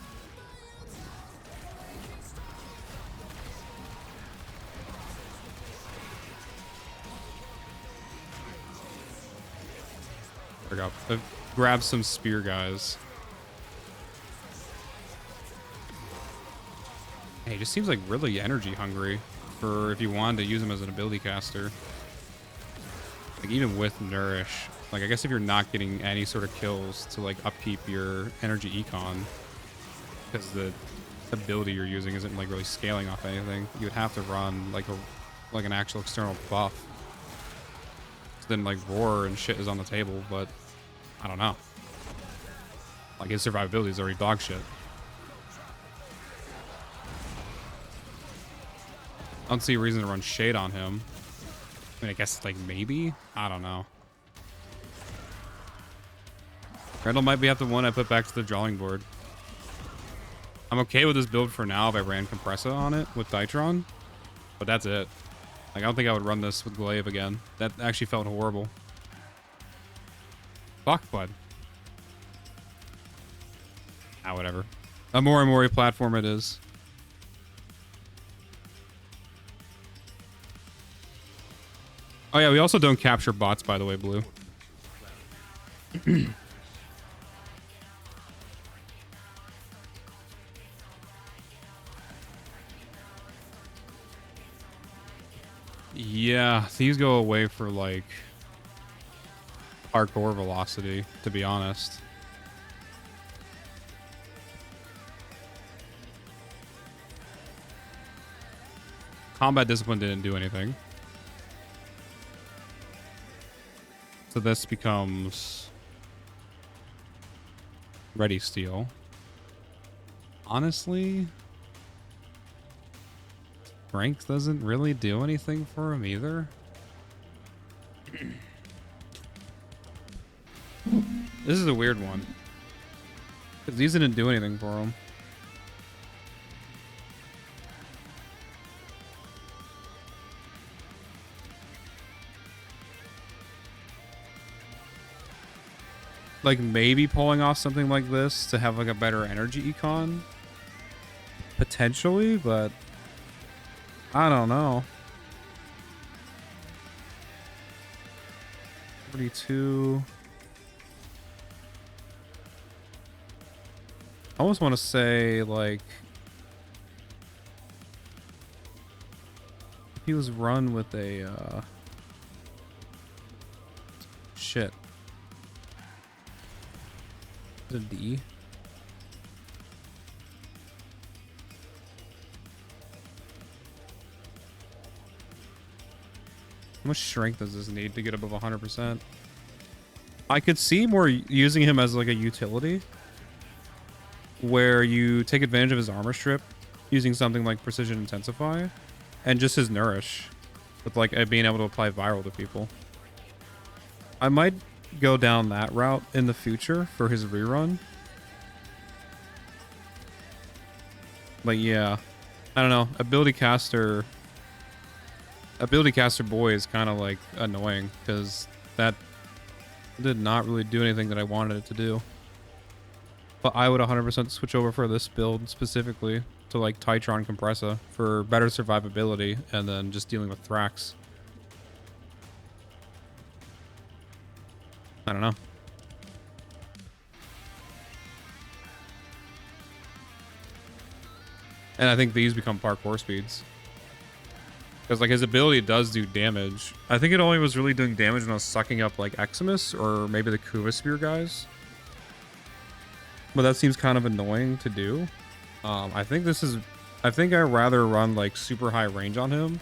There we go. I've grabbed some spear guys. Hey, he just seems like really energy hungry for if you wanted to use him as an ability caster. Like even with Nourish, like I guess if you're not getting any sort of kills to like upkeep your energy econ, because the ability you're using isn't like really scaling off anything, you would have to run like an actual external buff. So then like Roar and shit is on the table, but I don't know. Like his survivability is already dog shit. I don't see a reason to run Shade on him. I mean, I guess, like, maybe? I don't know. Grendle might be at the one I put back to the drawing board. I'm okay with this build for now if I ran Compressa on it with Ditron. But that's it. Like, I don't think I would run this with Glaive again. That actually felt horrible. Fuck, bud. Ah, whatever. A Mori platform it is. Oh yeah, we also don't capture bots, by the way, Blue. Yeah, these go away for like hardcore velocity, to be honest. Combat discipline didn't do anything. So this becomes Ready Steel. Honestly, strength doesn't really do anything for him either. This is a weird one. Because these didn't do anything for him. Like maybe pulling off something like this to have like a better energy econ. Potentially, but I don't know. 42. I almost want to say like if he was run with a shit. Is it D? How much strength does this need to get above 100%? I could see more using him as like a utility, where you take advantage of his armor strip using something like Precision Intensify, and just his Nourish, with like being able to apply viral to people. I might go down that route in the future for his rerun. But yeah, I don't know. Ability caster boy is kind of like annoying because that did not really do anything that I wanted it to do. But I would 100% switch over for this build specifically to like Titron Compressa for better survivability and then just dealing with Thrax. I don't know. And I think these become parkour speeds. Because like his ability does do damage. I think it only was really doing damage when I was sucking up like Eximus or maybe the Kuva Spear guys. But that seems kind of annoying to do. I think I'd rather run like super high range on him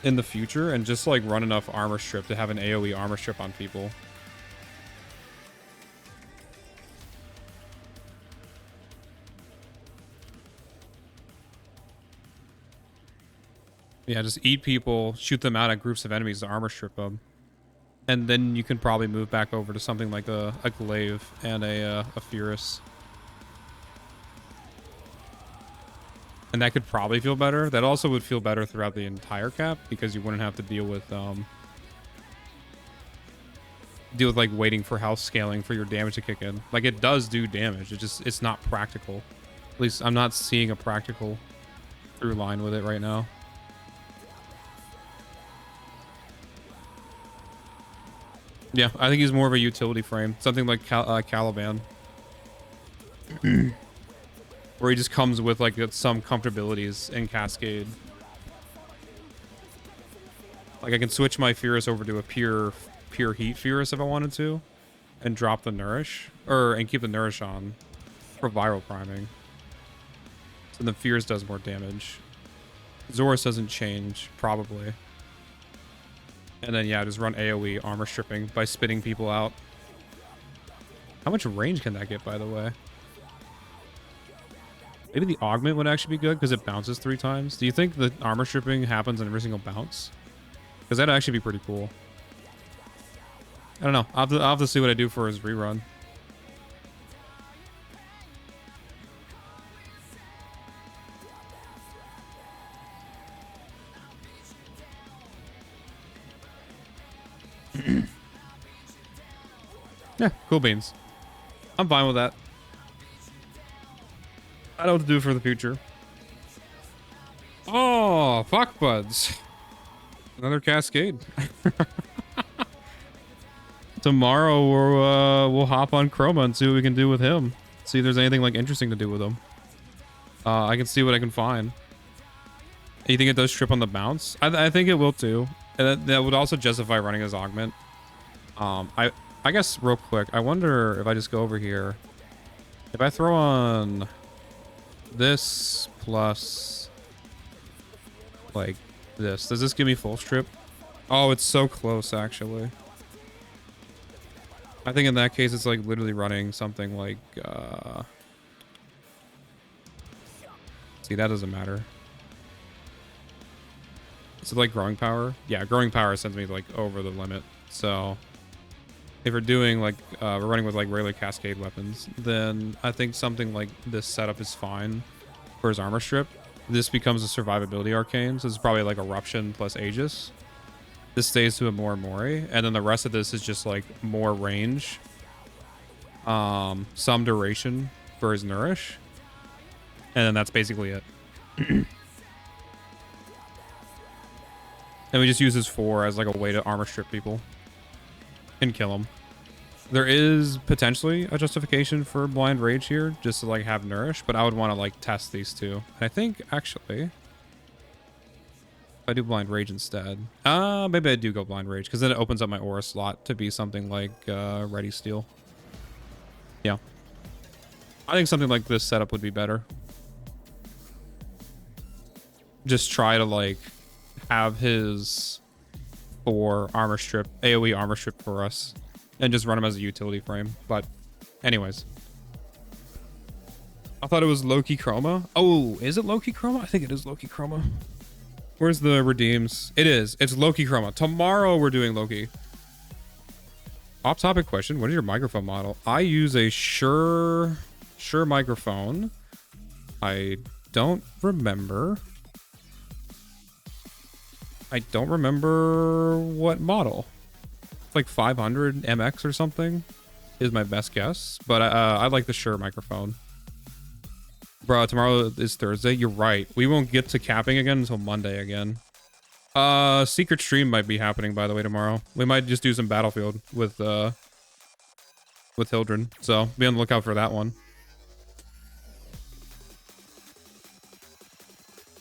in the future and just like run enough armor strip to have an AoE armor strip on people. Yeah, just eat people, shoot them out at groups of enemies to armor strip them. And then you can probably move back over to something like a Glaive and a Furus. And that could probably feel better. That also would feel better throughout the entire cap because you wouldn't have to deal with like waiting for health scaling for your damage to kick in. Like it does do damage. It's not practical. At least I'm not seeing a practical through line with it right now. Yeah, I think he's more of a utility frame. Something like Caliban. Where he just comes with like some comfortabilities in Cascade. Like I can switch my Furus over to a pure heat Furus if I wanted to. And drop the Nourish. And keep the Nourish on. For viral priming. So the Furus does more damage. Zorus doesn't change, probably. And then, yeah, just run AoE armor stripping by spitting people out. How much range can that get, by the way? Maybe the augment would actually be good because it bounces 3 times. Do you think the armor stripping happens on every single bounce? Because that'd actually be pretty cool. I don't know. I'll have to see what I do for his rerun. Yeah, cool beans. I'm fine with that. I know what to do for the future. Oh, fuck buds. Another Cascade. Tomorrow we'll hop on Chroma and see what we can do with him. See if there's anything like interesting to do with him. I can see what I can find. You think it does trip on the bounce? I think it will too. And that would also justify running his augment. I guess real quick, I wonder if I just go over here. If I throw on this plus like this, does this give me full strip? Oh, it's so close actually. I think in that case, it's like literally running something like, see, that doesn't matter. Is it like growing power? Yeah, growing power sends me like over the limit. So if we're doing like, we're running with like regular Cascade weapons, then I think something like this setup is fine for his armor strip. This becomes a survivability arcane. So it's probably like Eruption plus Aegis. This stays to a more Mori. And then the rest of this is just like more range. Some duration for his Nourish. And then that's basically it. And we just use his 4 as like a way to armor strip people. And kill them. There is potentially a justification for Blind Rage here, just to like have Nourish, but I would want to like test these two. And I think actually, if I do Blind Rage instead, maybe I do go Blind Rage because then it opens up my Aura slot to be something like Ready Steel. Yeah, I think something like this setup would be better. Just try to like have his for armor strip, AoE armor strip for us, and just run him as a utility frame. But anyways, I thought it was Loki Chroma. Oh, is it Loki Chroma? I think it is Loki Chroma. Where's the redeems? It is. It's Loki Chroma. Tomorrow we're doing Loki. Off topic question. What is your microphone model? I use a Shure microphone. I don't remember. I don't remember what model. It's like 500 MX or something is my best guess. But I like the Shure microphone. Bro, tomorrow is Thursday. You're right. We won't get to capping again until Monday again. Secret stream might be happening, by the way, tomorrow. We might just do some Battlefield with Hildren. So be on the lookout for that one.